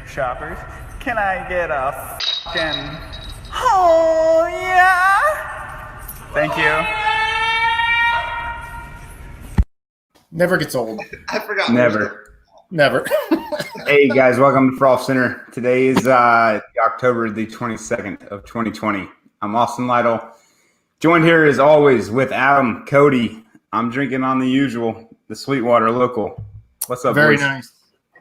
shoppers, can I get a fucking oh yeah? Thank you. Never gets old. I forgot. Never. Hey guys, welcome to Frolfcenter. Today is October the 22nd of 2020. I'm Austin Lytle. Joined here as always with Adam, Cody. I'm drinking on the usual, the Sweetwater local. What's up, Very boys? nice.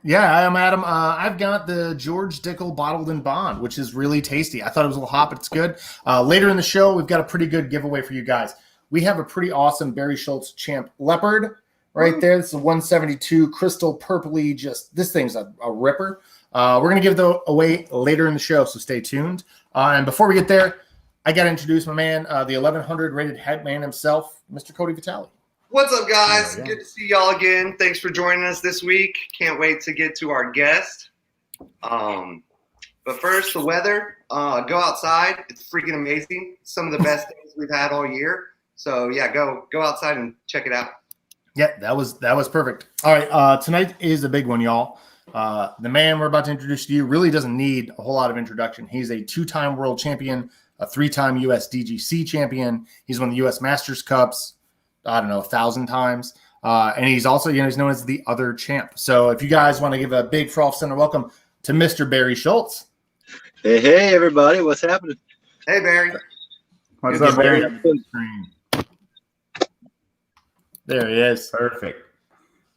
Yeah, I'm Adam. I've got the George Dickel Bottled in Bond, which is really tasty. I thought it was a little hot, but it's good. Later in the show, we've got a pretty good giveaway for you guys. We have a pretty awesome Barry Schultz Champ Leopard right there. This is a 172 crystal purpley. This thing's a ripper. We're going to give it away later in the show, so stay tuned. And before we get there, I got to introduce my man, the 1100 rated head man himself, Mr. Cody Vitale. What's up, guys? Oh, yeah. Good to see y'all again. Thanks for joining us this week. Can't wait to get to our guest. But first, the weather. Go outside. It's freaking amazing. Some of the best days we've had all year. So, yeah, go outside and check it out. Yeah, that was perfect. All right, tonight is a big one, y'all. The man we're about to introduce to you really doesn't need a whole lot of introduction. He's a two-time world champion, a three-time U.S. DGC champion. He's won the U.S. Masters Cups, 1,000 times. And he's also, he's known as the other champ. So if you guys want to give a big Frolfcenter welcome to Mr. Barry Schultz. Hey, everybody. What's happening? Hey, Barry. What's up, Barry? There he is. Perfect.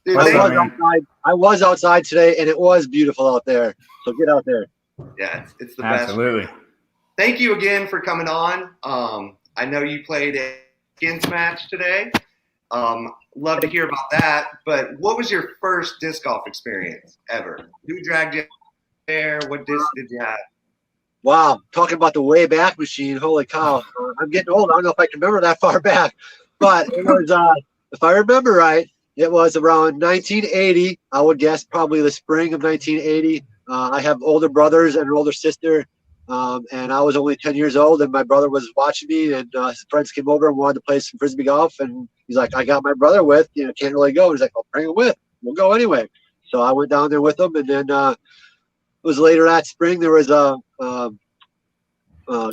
Dude, I was outside today, and it was beautiful out there. So get out there. yeah, it's the best. Absolutely. Thank you again for coming on. I know you played a skins match today. Love to hear about that. But what was your first disc golf experience ever? Who dragged you there? What disc did you have? Wow. Talking about the way back machine. Holy cow. I'm getting old. I don't know if I can remember that far back. But it was, if I remember right, it was around 1980. I would guess probably the spring of 1980. I have older brothers and an older sister. And I was only 10 years old, and my brother was watching me, and his friends came over and wanted to play some Frisbee golf. And he's like, I got my brother with, can't really go. He's like, I'll bring him with. We'll go anyway. So I went down there with him, and then it was later that spring. There was a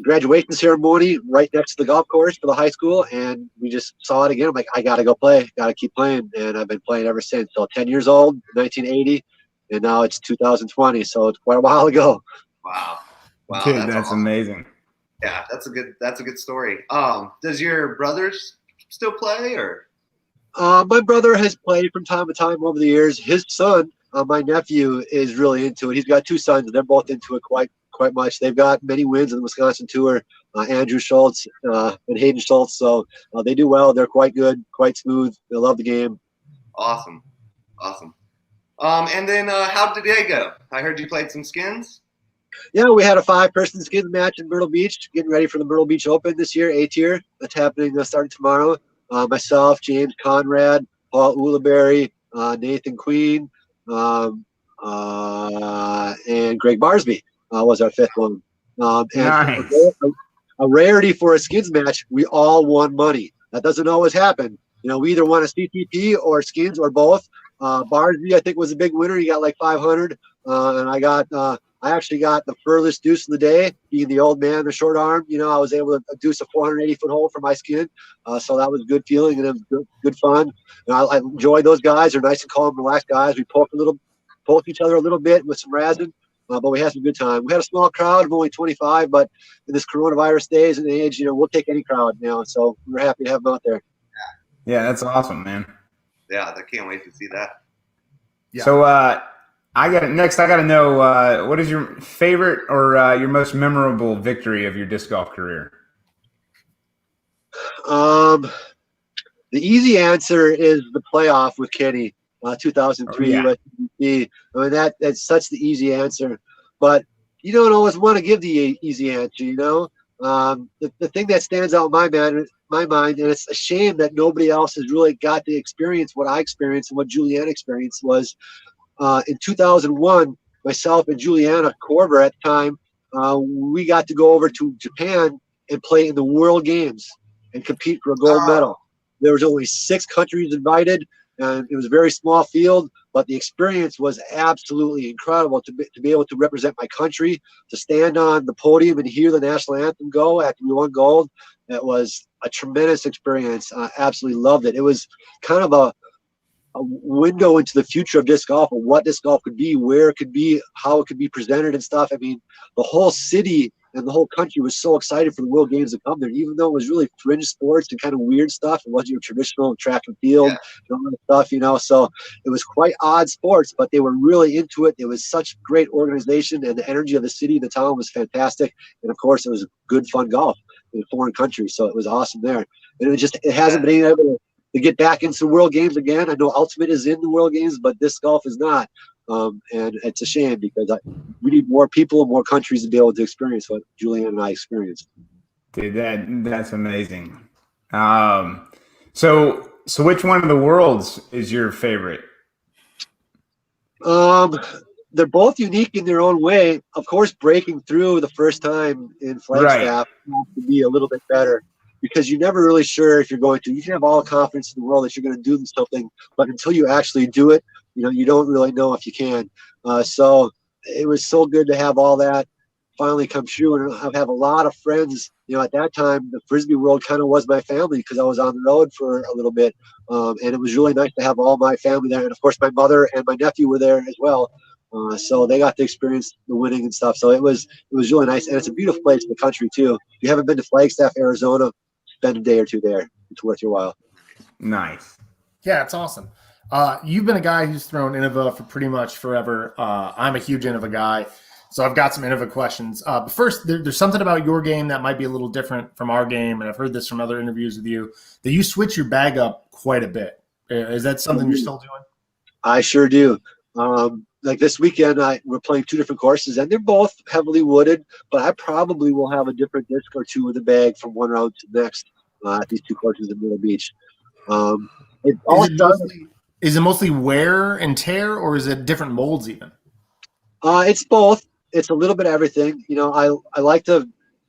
graduation ceremony right next to the golf course for the high school, and we just saw it again. I'm like, I got to go play, got to keep playing, and I've been playing ever since. So 10 years old, 1980, and now it's 2020, so it's quite a while ago. Wow. Dude, that's awesome. amazing. Yeah, that's a good story. Does your brothers still play, or? My brother has played from time to time over the years. His son, my nephew, is really into it. He's got two sons. They're both into it quite much. They've got many wins in the Wisconsin Tour. Andrew Schultz and Hayden Schultz. So they do well. They're quite good, quite smooth. They love the game. Awesome. And then how did today go? I heard you played some skins. Yeah, we had a 5-person skins match in Myrtle Beach, getting ready for the Myrtle Beach Open this year, A-tier. That's happening starting tomorrow. Myself, James Conrad, Paul Ulibarri, Nathan Queen, and Greg Barsby was our 5th one. And Nice. a rarity for a skins match, we all won money. That doesn't always happen. We either won a CTP or skins or both. Barsby, I think, was a big winner. He got like 500, and I actually got the furthest deuce of the day, being the old man, the short arm. I was able to deuce a 480-foot hole for my skin. So that was a good feeling, and it was good fun. I enjoyed those guys. They're nice and calm, relaxed guys. We poked each other a little bit with some razzing, but we had some good time. We had a small crowd of only 25, but in this coronavirus days and age, we'll take any crowd now. So we're happy to have them out there. Yeah, that's awesome, man. Yeah, I can't wait to see that. Yeah. So I got to know what is your favorite or your most memorable victory of your disc golf career? The easy answer is the playoff with Kenny, 2003 Oh, yeah. USDC. I mean, that's such the easy answer, but you don't always want to give the easy answer. The thing that stands out in my mind, and it's a shame that nobody else has really got the experience what I experienced and what Juliana experienced was. In 2001, myself and Juliana Korver at the time, we got to go over to Japan and play in the World Games and compete for a gold medal. There was only 6 countries invited. and it was a very small field, but the experience was absolutely incredible to be able to represent my country, to stand on the podium and hear the national anthem go after we won gold. It was a tremendous experience. I absolutely loved it. It was kind of a window into the future of disc golf, and what disc golf could be, where it could be, how it could be presented and stuff. I mean, the whole city and the whole country was so excited for the World Games to come there, even though it was really fringe sports and kind of weird stuff. It wasn't your traditional track and field, and all that stuff, you know. So it was quite odd sports, but they were really into it. It was such great organization, and the energy of the city and the town was fantastic. And of course, it was good, fun golf in a foreign country, so it was awesome there. And it hasn't been able to get back into the World Games again. I know Ultimate is in the World Games, but disc golf is not. And it's a shame because we need more people and more countries to be able to experience what Julianne and I experienced. Dude, that's amazing. So which one of the worlds is your favorite? They're both unique in their own way. Of course, breaking through the first time in Flagstaff has to be a little bit better, because you're never really sure if you're going to. You can have all the confidence in the world that you're going to do something, but until you actually do it, you know, you don't really know if you can. So it was so good to have all that finally come true. And I have a lot of friends. You know, at that time, the Frisbee world kind of was my family because I was on the road for a little bit. And it was really nice to have all my family there. And of course, my mother and my nephew were there as well. So they got to experience the winning and stuff. So it was really nice. And it's a beautiful place in the country too. If you haven't been to Flagstaff, Arizona, spend a day or two there. It's worth your while. Nice. Yeah, it's awesome. You've been a guy who's thrown Innova for pretty much forever. I'm a huge Innova guy, so I've got some Innova questions. But first, there's something about your game that might be a little different from our game, and I've heard this from other interviews with you, that you switch your bag up quite a bit. Is that something you're still doing? I sure do. Like this weekend, we're playing two different courses, and they're both heavily wooded, but I probably will have a different disc or two in the bag from one round to the next at these two courses in Myrtle Beach. Is it mostly wear and tear, or is it different molds even? It's both. It's a little bit of everything. You know, I like to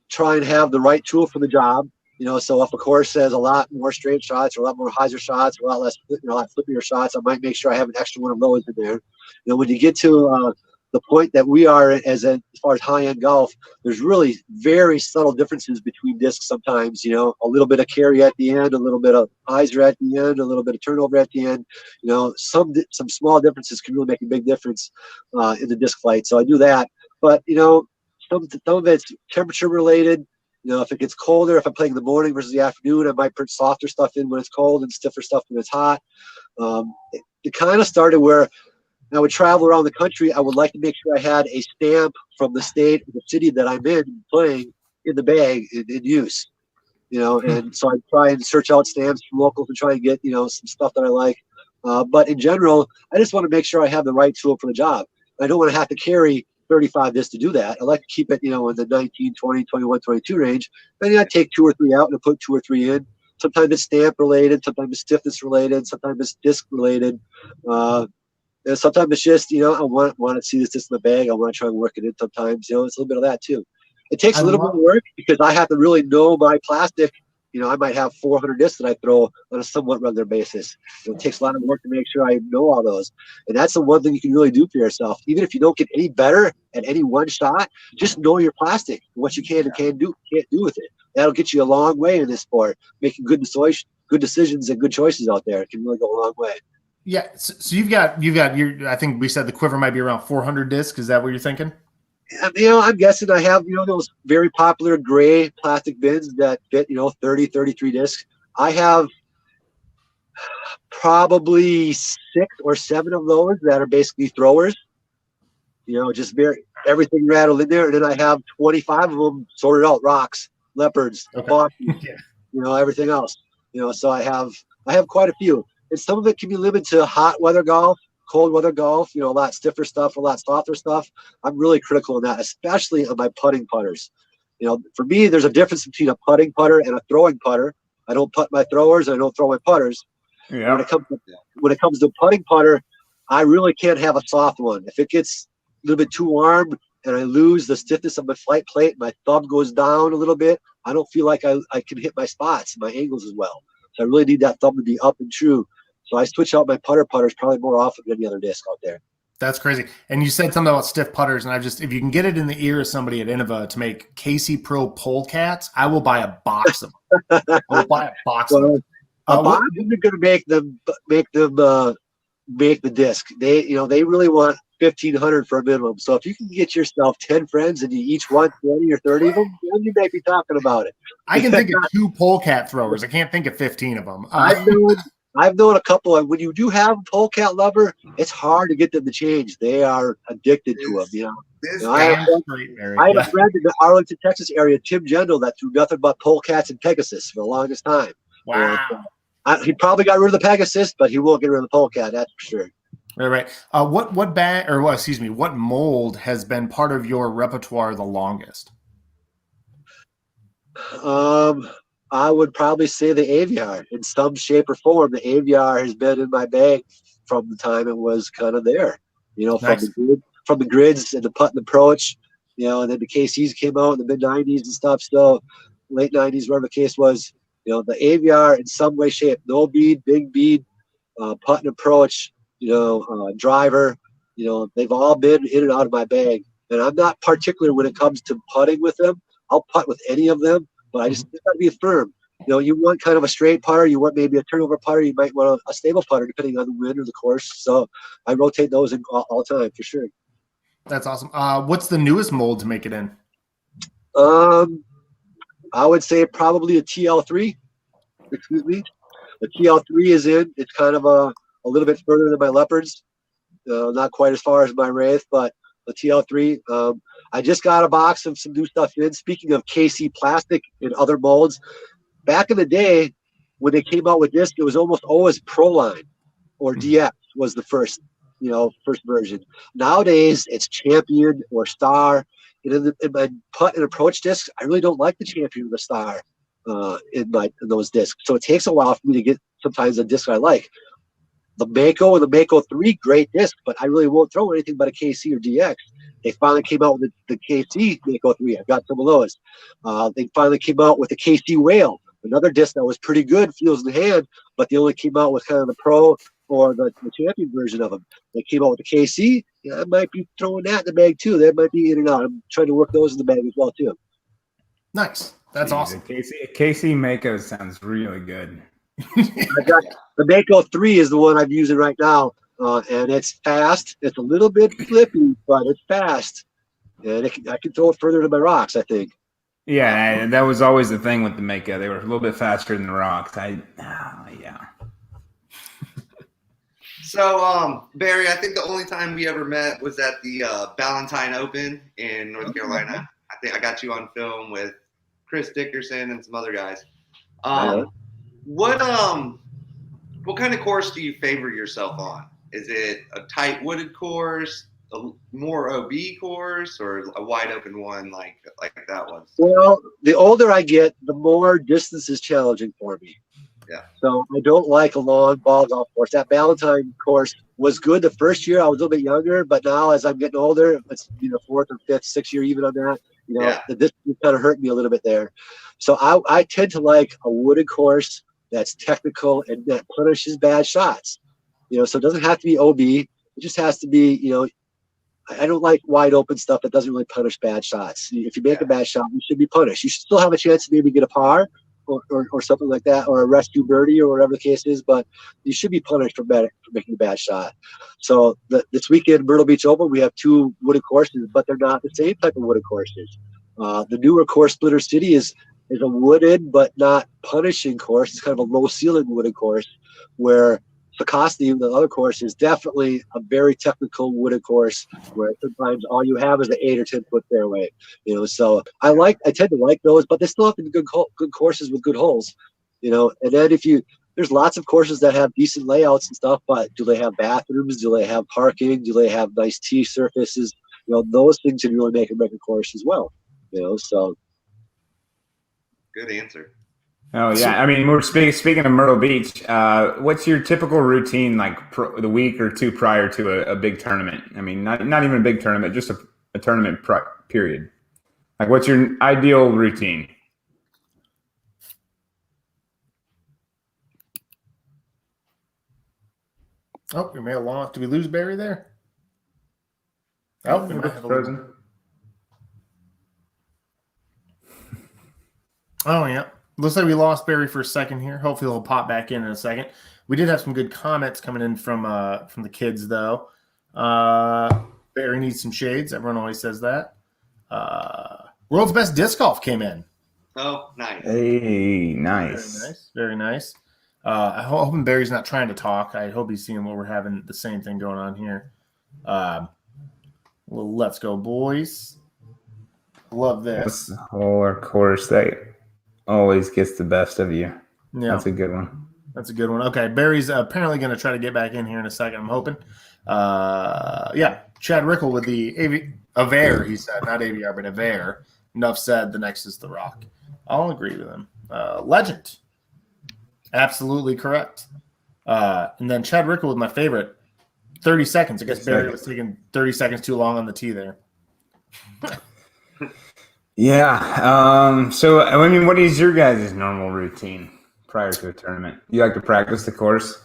try and have the right tool for the job. You know, so if a course has a lot more straight shots or a lot more hyzer shots or a lot less, a lot flippier shots, I might make sure I have an extra one of those in there. You know, when you get to the point that we are as far as high-end golf, there's really very subtle differences between discs sometimes. You know, a little bit of carry at the end, a little bit of hyzer at the end, a little bit of turnover at the end. You know, some small differences can really make a big difference in the disc flight. So I do that. But, you know, some of it's temperature related. You know, if it gets colder, if I'm playing in the morning versus the afternoon, I might put softer stuff in when it's cold and stiffer stuff when it's hot. It kind of started where I would travel around the country. I would like to make sure I had a stamp from the state or the city that I'm in playing in the bag in use. You know, and so I try and search out stamps from locals and try and get, you know, some stuff that I like. But in general, I just want to make sure I have the right tool for the job. I don't want to have to carry 35 discs to do that. I like to keep it, you know, in the 19, 20, 21, 22 range. Then I take 2 or 3 out and put 2 or 3 in. Sometimes it's stamp related, sometimes it's stiffness related, sometimes it's disc related. And sometimes it's just, you know, I want to see this disc in the bag. I want to try and work it in sometimes. You know, it's a little bit of that too. It takes a little bit of work because I have to really know my plastic. You know, I might have 400 discs that I throw on a somewhat regular basis. It takes a lot of work to make sure I know all those. And that's the one thing you can really do for yourself. Even if you don't get any better at any one shot, just know your plastic, what you can and can't do with it. That'll get you a long way in this sport. Making good decisions and good choices out there can really go a long way. Yeah. So you've got your, I think we said the quiver might be around 400 discs. Is that what you're thinking? You know, I'm guessing I have, you know, those very popular gray plastic bins that fit, you know, 30, 33 discs. I have probably 6 or 7 of those that are basically throwers. You know, just everything rattled in there. And then I have 25 of them sorted out: rocks, leopards, bosses, you know, everything else. You know, so I have quite a few. And some of it can be limited to hot weather golf, cold weather golf, you know, a lot stiffer stuff, a lot softer stuff. I'm really critical in that, especially on my putting putters. You know, for me, there's a difference between a putting putter and a throwing putter. I don't putt my throwers, and I don't throw my putters. Yeah. When it comes to putting putter, I really can't have a soft one. If it gets a little bit too warm and I lose the stiffness of my flight plate, my thumb goes down a little bit, I don't feel like I can hit my spots, my angles as well. So I really need that thumb to be up and true So I switch out my putters probably more often than any other disc out there. That's crazy. And you said something about stiff putters, and if you can get it in the ear of somebody at Innova to make KC Pro polecats, I will buy a box of them. I will buy a box of them. A box isn't going to make them make the disc. They really want 1,500 for a minimum. So if you can get yourself 10 friends and you each want 20 or 30 of them, then you might be talking about it. I can think of 2 polecat throwers. I can't think of 15 of them. I've known a couple, and when you do have a polecat lover, it's hard to get them to change. They are addicted to them. I have a friend in the Arlington, Texas area, Tim Gendel, that threw nothing but polecats and Pegasus for the longest time. Wow. He probably got rid of the Pegasus, but he won't get rid of the polecat. That's for sure. Right. What mold has been part of your repertoire the longest? I would probably say the Aviar in some shape or form. The Aviar has been in my bag from the time it was kind of there, nice. from the grids and the putt and approach, and then the KCs came out in the mid 90s and stuff. So late 90s, whatever the case was, the Aviar in some way, shape, no bead, big bead, putt and approach, driver, they've all been in and out of my bag. And I'm not particular when it comes to putting with them. I'll putt with any of them. But I just got to be firm. You want kind of a straight putter. You want maybe a turnover putter. You might want a stable putter, depending on the wind or the course. So I rotate those in all the time for sure. That's awesome. What's the newest mold to make it in? I would say probably a TL3. Excuse me. The TL3 is in. It's kind of a little bit further than my Leopards. Not quite as far as my Wraith, but the TL3. I just got a box of some new stuff in. Speaking of KC plastic and other molds, back in the day when they came out with this, it was almost always Proline or DX was the first version. Nowadays, it's Champion or Star. And in my putt and approach discs, I really don't like the Champion or the Star in those discs. So it takes a while for me to get sometimes a disc I like. The Mako and the Mako 3, great disc, but I really won't throw anything but a KC or DX. They finally came out with the KC Mako 3. I've got some of those. They finally came out with the KC Whale, another disc that was pretty good, feels in the hand, but they only came out with kind of the Pro or the Champion version of them. They came out with the KC. I might be throwing that in the bag too. That might be in and out. I'm trying to work those in the bag as well too. Nice. That's awesome. KC Mako sounds really good. The Mako 3 is the one I'm using right now, and it's fast. It's a little bit flippy, but it's fast, and I can throw it further to my rocks, I think. Yeah, that was always the thing with the Mako. They were a little bit faster than the rocks. Yeah. So, Barry, I think the only time we ever met was at the Ballantine Open in North Carolina. I think I got you on film with Chris Dickerson and some other guys. What kind of course do you favor yourself on? Is it a tight wooded course, a more OB course, or a wide open one like that was? Well, the older I get, the more distance is challenging for me. Yeah. So I don't like a long ball golf course. That Ballantine course was good the first year. I was a little bit younger, but now as I'm getting older, it's fourth or fifth, sixth year even on that. The distance kind of hurt me a little bit there. So I tend to like a wooded course that's technical and that punishes bad shots. So it doesn't have to be OB. It just has to be, I don't like wide open stuff that doesn't really punish bad shots. If you make a bad shot, you should be punished. You should still have a chance to maybe get a par or something like that, or a rescue birdie or whatever the case is, but you should be punished for making a bad shot. So this weekend, Myrtle Beach Open, we have 2 wooded courses, but they're not the same type of wooded courses. The newer course, Splitter City, is a wooded but not punishing course. It's kind of a low ceiling wooded course, where Sakasti, the other course, is definitely a very technical wooded course where sometimes all you have is an 8 or 10 foot fairway. So I tend to like those, but they still have to be good courses with good holes. And then there's lots of courses that have decent layouts and stuff, but do they have bathrooms? Do they have parking? Do they have nice tee surfaces? Those things can really make a course as well. So. Good answer. Oh yeah, I mean, we're speaking of Myrtle Beach. What's your typical routine like the week or two prior to a big tournament? I mean, not even a big tournament, just a tournament period. Like, what's your ideal routine? Oh, we may have lost. Did we lose Barry there? Oh, we might have a little. Frozen. Oh, yeah. Looks like we lost Barry for a second here. Hopefully he'll pop back in a second. We did have some good comments coming in from the kids, though. Barry needs some shades. Everyone always says that. World's Best Disc Golf came in. Oh, nice. Hey, nice. Very nice. Very nice. I hope Barry's not trying to talk. I hope he's seeing what we're having the same thing going on here. Well, let's go, boys. Love this. That's the whole course that always gets the best of you. Yeah. That's a good one. That's a good one. Okay, Barry's apparently going to try to get back in here in a second, I'm hoping. Yeah, Chad Rickle with the Aver, he said. Not AVR, but Aver. Enough said, the next is The Rock. I'll agree with him. Legend. Absolutely correct. And then Chad Rickle with my favorite, 30 seconds. I guess Barry was taking 30 seconds too long on the tee there. Yeah. So, I mean, what is your guys' normal routine prior to a tournament? You like to practice the course?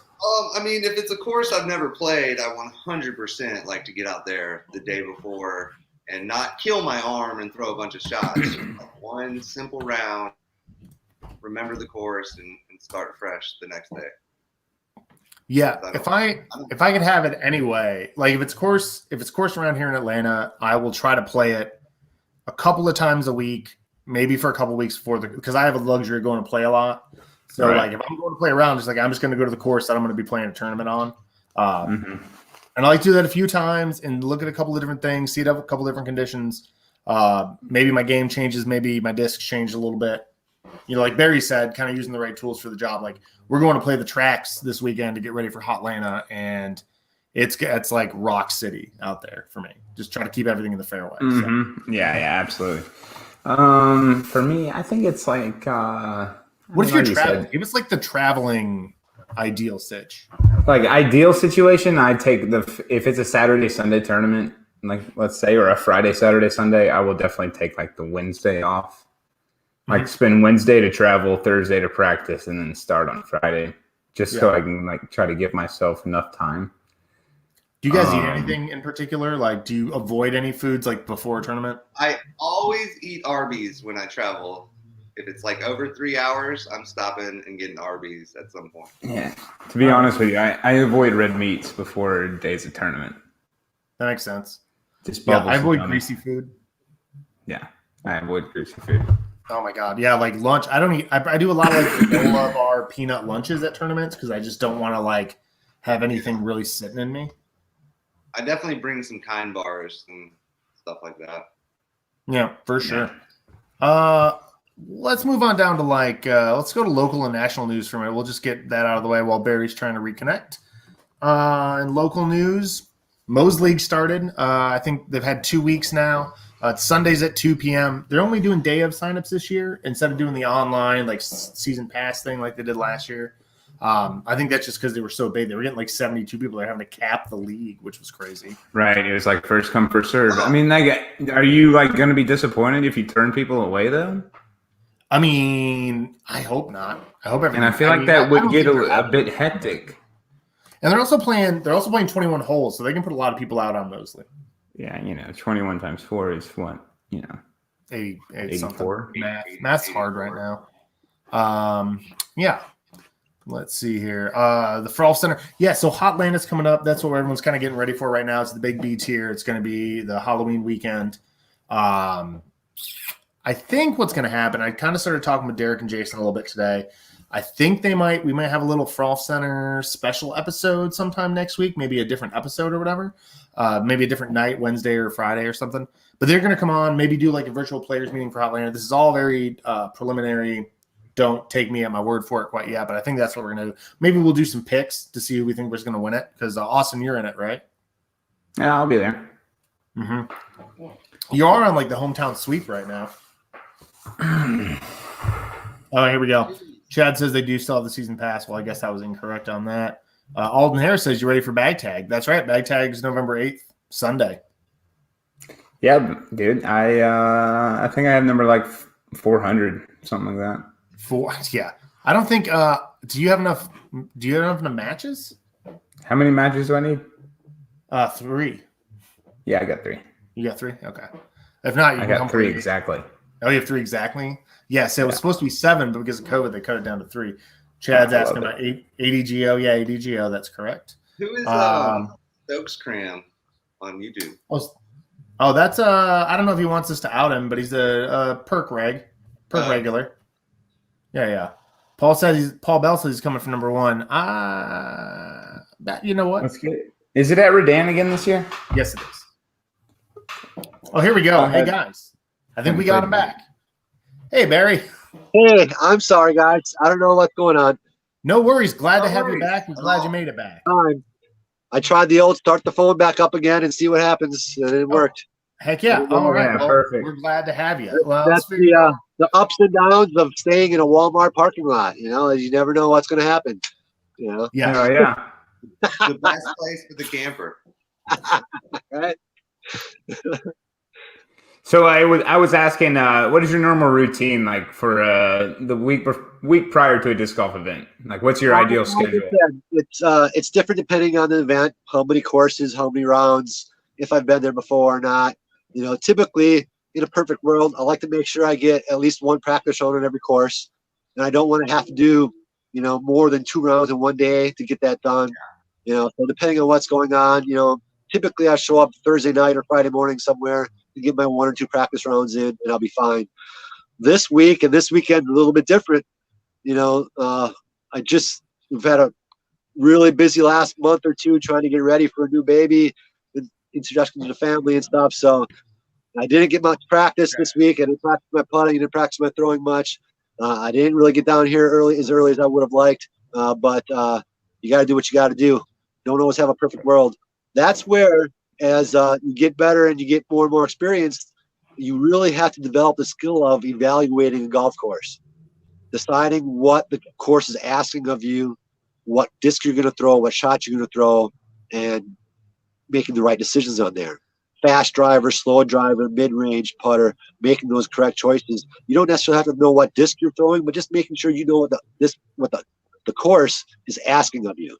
I mean, if it's a course I've never played, I 100% like to get out there the day before and not kill my arm and throw a bunch of shots. One simple round, remember the course, and start fresh the next day. Yeah, if I could have it anyway, like if it's course around here in Atlanta, I will try to play it a couple of times a week, maybe for a couple of weeks because I have a luxury of going to play a lot. So like if I'm going to play around, I'm just going to go to the course that I'm going to be playing a tournament on. And I like to do that a few times and look at a couple of different things, see it up a couple of different conditions. Maybe my game changes, maybe my discs change a little bit. You know, like Barry said, kind of using the right tools for the job. Like we're going to play the tracks this weekend to get ready for Hot Atlanta, and it's like rock city out there for me. Just try to keep everything in the fairway. So. Yeah, absolutely. For me, I think it's like what if you're traveling? Give us like the traveling ideal sitch. Like ideal situation, I take if it's a Saturday Sunday tournament, like let's say, or a Friday Saturday Sunday, I will definitely take like the Wednesday off. Like spend Wednesday to travel, Thursday to practice, and then start on Friday, just so I can like try to give myself enough time. Do you guys eat anything in particular? Like, do you avoid any foods like before a tournament? I always eat Arby's when I travel. If it's like over 3 hours, I'm stopping and getting Arby's at some point. Yeah. To be honest with you, I avoid red meats before days of tournament. That makes sense. Just I avoid greasy food. Yeah, I avoid greasy food. Oh my god, yeah, like lunch. I don't eat. I do a lot of like granola bar peanut lunches at tournaments because I just don't want to like have anything really sitting in me. I definitely bring some kind bars and stuff like that. Yeah, for sure. Let's move on down to let's go to local and national news for a minute. We'll just get that out of the way while Barry's trying to reconnect. In local news, Moe's League started. I think they've had 2 weeks now. It's Sundays at 2 p.m. They're only doing day of signups this year instead of doing the online like season pass thing like they did last year. I think that's just because they were so big. They were getting like 72 people. They're having to cap the league, which was crazy. Right. It was like first come, first serve. I mean, like, are you like going to be disappointed if you turn people away though? I mean, I hope not. I hope everything. And I feel like that would get a bit hectic. And they're also playing 21 holes, so they can put a lot of people out on Mosley. Yeah, 21 times 4 is what, 84. Math's hard right now. Yeah. Let's see here. The Frolfcenter. Yeah, so Hot Atlanta's coming up. That's what everyone's kind of getting ready for right now. It's the big B tier. It's going to be the Halloween weekend. I think what's going to happen, I kind of started talking with Derek and Jason a little bit today. I think we might have a little Frolfcenter special episode sometime next week, maybe a different episode or whatever. Maybe a different night, Wednesday or Friday or something. But they're going to come on, maybe do like a virtual players meeting for Hot Atlanta. This is all very preliminary. Don't take me at my word for it quite yet, but I think that's what we're going to do. Maybe we'll do some picks to see who we think was going to win it because Austin, you're in it, right? Yeah, I'll be there. Mm-hmm. You are on like the hometown sweep right now. Oh, here we go. Chad says they do still have the season pass. Well, I guess I was incorrect on that. Alden Harris says you're ready for bag tag. That's right. Bag tag is November 8th, Sunday. Yeah, dude. I think I have number like 400, something like that. Yeah. I don't think. Do you have enough matches? How many matches do I need? 3. Yeah, I got 3. You got 3? Okay. If not, you I can come got 3 play. exactly. Oh, you have 3 exactly? Yes, it was supposed to be 7, but because of COVID, they cut it down to 3. Chad's asking about ADGO. Yeah, ADGO, that's correct. Who is Stokes Cram on YouTube? Oh, that's I don't know if he wants us to out him, but he's a perk regular. Yeah. Paul Bell says he's coming for number 1. You know what? Let's get it. Is it at Redan again this year? Yes, it is. Oh, here we go. Hey guys, I think we got him back. Hey Barry. Hey, I'm sorry, guys. I don't know what's going on. No worries. Glad to have you back. I'm glad you made it back. I tried the old start the phone back up again and see what happens, and it worked. Heck yeah. All right. Yeah, perfect. We're glad to have you. Well, that's the ups and downs of staying in a Walmart parking lot. You know, you never know what's going to happen. You know? Yeah. Oh, yeah. The best place for the camper. Right? So I was asking, what is your normal routine like for the week prior to a disc golf event? Like, what's your ideal schedule? It's different depending on the event, how many courses, how many rounds, if I've been there before or not. You know, typically in a perfect world, I like to make sure I get at least 1 practice round on every course, and I don't want to have to do, you know, more than 2 rounds in one day to get that done. You know, so depending on what's going on, you know, typically I show up Thursday night or Friday morning somewhere to get my 1 or 2 practice rounds in, and I'll be fine. This week and this weekend a little bit different. You know, we've had a really busy last month or 2 trying to get ready for a new baby, introduction to the family and stuff. So I didn't get much practice this week. I didn't practice my putting, I didn't practice my throwing much. I didn't really get down here early as I would have liked. But you got to do what you got to do. Don't always have a perfect world. That's where, as you get better and you get more and more experience, you really have to develop the skill of evaluating a golf course, deciding what the course is asking of you, what disc you're going to throw, what shot you're going to throw, and making the right decisions on there. Fast driver, slow driver, mid-range putter, making those correct choices. You don't necessarily have to know what disc you're throwing, but just making sure you know what the course is asking of you.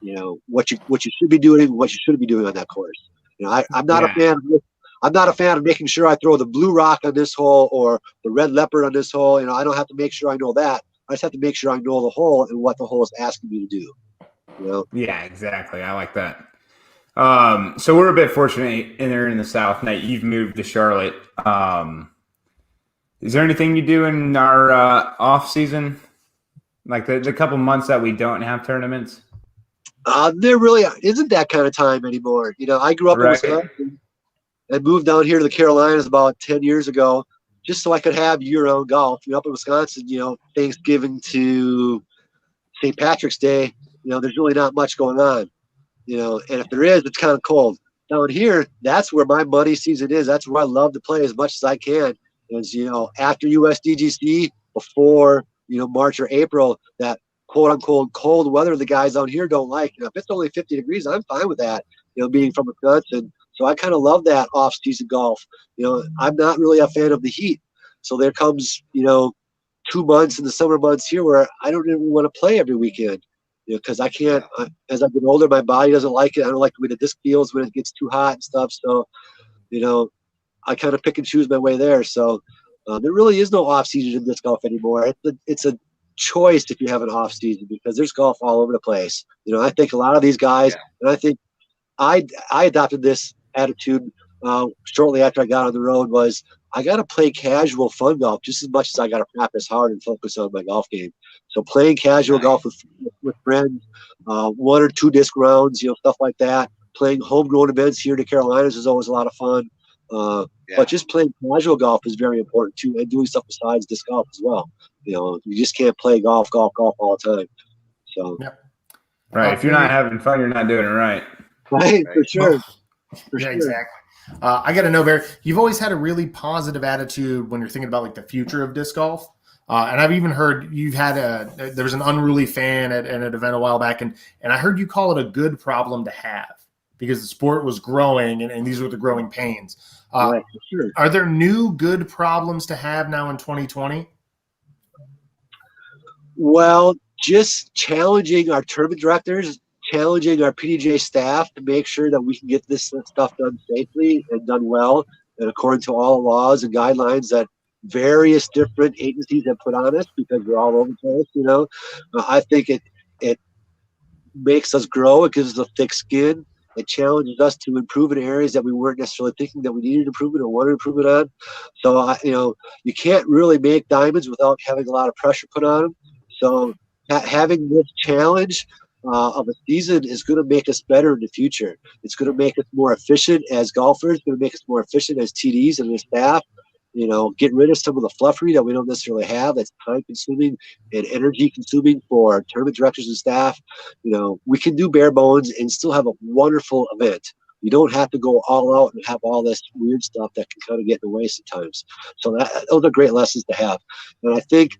You know what you should be doing, what you shouldn't be doing on that course. You know, I'm not a fan of this. I'm not a fan of making sure I throw the blue rock on this hole or the red leopard on this hole. You know, I don't have to make sure I know that. I just have to make sure I know the hole and what the hole is asking me to do. You know? Yeah, exactly. I like that. So we're a bit fortunate in the South that you've moved to Charlotte. Is there anything you do in our off season, like the couple months that we don't have tournaments? There really isn't that kind of time anymore. You know, I grew up in Wisconsin and moved down here to the Carolinas about 10 years ago, just so I could have year-round golf. You know, up in Wisconsin, you know, Thanksgiving to St. Patrick's Day, you know, there's really not much going on. You know, and if there is, it's kind of cold. Down here, that's where my money season is. That's where I love to play as much as I can. Is, you know, after USDGC, before, you know, March or April, that quote-unquote cold weather the guys down here don't like. You know, if it's only 50 degrees, I'm fine with that, you know, being from Wisconsin. So I kind of love that off-season golf. You know, I'm not really a fan of the heat. So there comes, you know, 2 months in the summer months here where I don't even want to play every weekend. You know, because I can't, as I get older, my body doesn't like it. I don't like the way the disc feels when it gets too hot and stuff. So, you know, I kind of pick and choose my way there. So there really is no off season in disc golf anymore. It's a choice if you have an off season, because there's golf all over the place. You know, I think a lot of these guys, and I think I adopted this attitude shortly after I got on the road, was I got to play casual fun golf just as much as I got to practice hard and focus on my golf game. So playing casual golf with friends, 1 or 2 disc rounds, you know, stuff like that. Playing homegrown events here in the Carolinas is always a lot of fun. But just playing casual golf is very important too, and doing stuff besides disc golf as well. You know, you just can't play golf all the time. So, right. If you're not having fun, you're not doing it right. Right, for sure. Yeah, exactly. I got to know, Barry, you've always had a really positive attitude when you're thinking about like the future of disc golf. And I've even heard you've had there was an unruly fan at an event a while back, and I heard you call it a good problem to have because the sport was growing and these were the growing pains. Right, for sure. Are there new good problems to have now in 2020? Well, just challenging our tournament directors, challenging our PDJ staff to make sure that we can get this stuff done safely and done well and according to all the laws and guidelines that various different agencies have put on us, because we're all over the place, you know. I think it makes us grow. It gives us a thick skin. It challenges us to improve in areas that we weren't necessarily thinking that we needed improvement or wanted improvement on. So, you know, you can't really make diamonds without having a lot of pressure put on them. So having this challenge of a season is going to make us better in the future. It's going to make us more efficient as golfers. It's going to make us more efficient as TDs and as staff. You know, get rid of some of the fluffery that we don't necessarily have. That's time consuming and energy consuming for tournament directors and staff. You know, we can do bare bones and still have a wonderful event. You don't have to go all out and have all this weird stuff that can kind of get in the way sometimes. So those are great lessons to have. And I think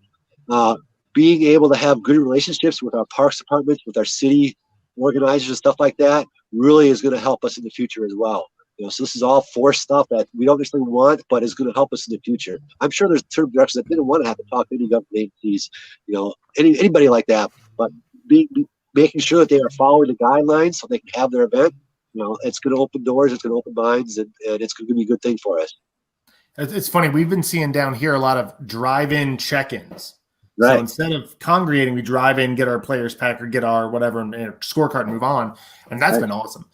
being able to have good relationships with our parks departments, with our city organizers and stuff like that really is going to help us in the future as well. You know, so this is all forced stuff that we don't necessarily want, but is going to help us in the future. I'm sure there's tournament directors that didn't want to have to talk to any government agencies, you know, anybody like that. But making sure that they are following the guidelines so they can have their event, you know, it's going to open doors, it's going to open minds, and it's going to be a good thing for us. It's funny. We've been seeing down here a lot of drive-in check-ins. Right. So instead of congregating, we drive in, get our players pack or get our whatever and scorecard and move on. And that's been awesome.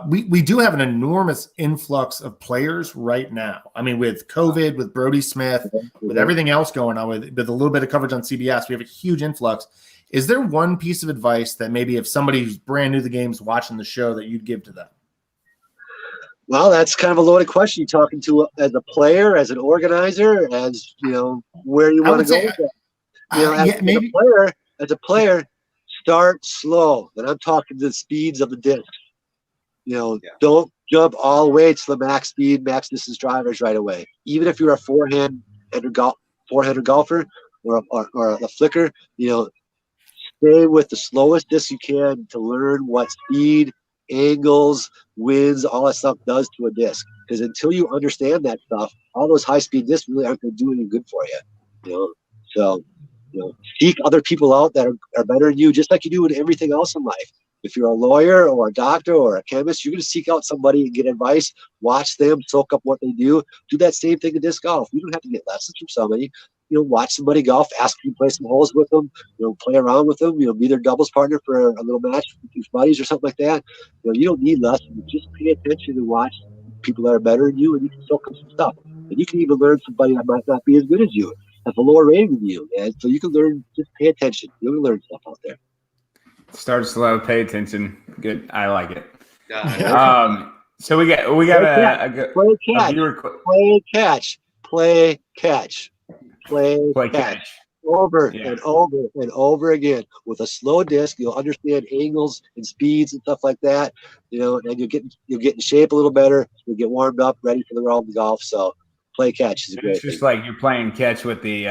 We do have an enormous influx of players right now. I mean, with COVID, with Brody Smith, with everything else going on, with a little bit of coverage on CBS, we have a huge influx. Is there one piece of advice that maybe if somebody who's brand new to the game's watching the show that you'd give to them? Well, that's kind of a loaded question. You're talking to as a player, as an organizer, as, you know, where you want to go with that. You know, as a player, start slow. And I'm talking to the speeds of the disc. You know, don't jump all the way to the max speed, max distance drivers right away. Even if you're a four-hander golfer or a flicker, you know, stay with the slowest disc you can to learn what speed, angles, winds, all that stuff does to a disc. Because until you understand that stuff, all those high-speed discs really aren't going to do any good for you. You know, so. You know, seek other people out that are better than you, just like you do with everything else in life. If you're a lawyer or a doctor or a chemist, you're going to seek out somebody and get advice, watch them, soak up what they do. Do that same thing in disc golf. You don't have to get lessons from somebody. You know, watch somebody golf, ask them to play some holes with them, you know, play around with them, you know, be their doubles partner for a little match with your buddies or something like that. You know, you don't need lessons. Just pay attention and watch people that are better than you, and you can soak up some stuff. And you can even learn somebody that might not be as good as you, have a lower rating than you, and so you can learn. Just pay attention. You're gonna learn stuff out there. Start slow, pay attention. Good, I like it. So we got play catch over and over and over again with a slow disc. You'll understand angles and speeds and stuff like that. You know, and you'll get in shape a little better. You'll get warmed up, ready for the round of golf. So. Play catch is a great It's just thing. like you're playing catch with the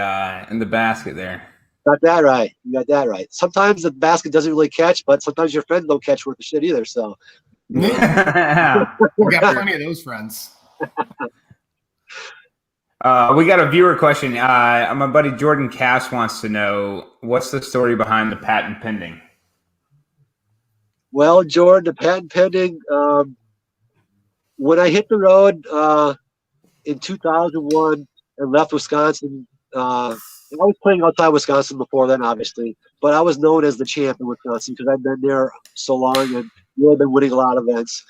in the basket there. Got that right. You got that right. Sometimes the basket doesn't really catch, but sometimes your friends don't catch worth the shit either. So We got plenty of those friends. We got a viewer question. My buddy Jordan Cass wants to know, what's the story behind the patent pending? Well, Jordan, the patent pending. When I hit the road in 2001 and left Wisconsin, I was playing outside Wisconsin before then, obviously, but I was known as the champ in Wisconsin because I've been there so long and really been winning a lot of events.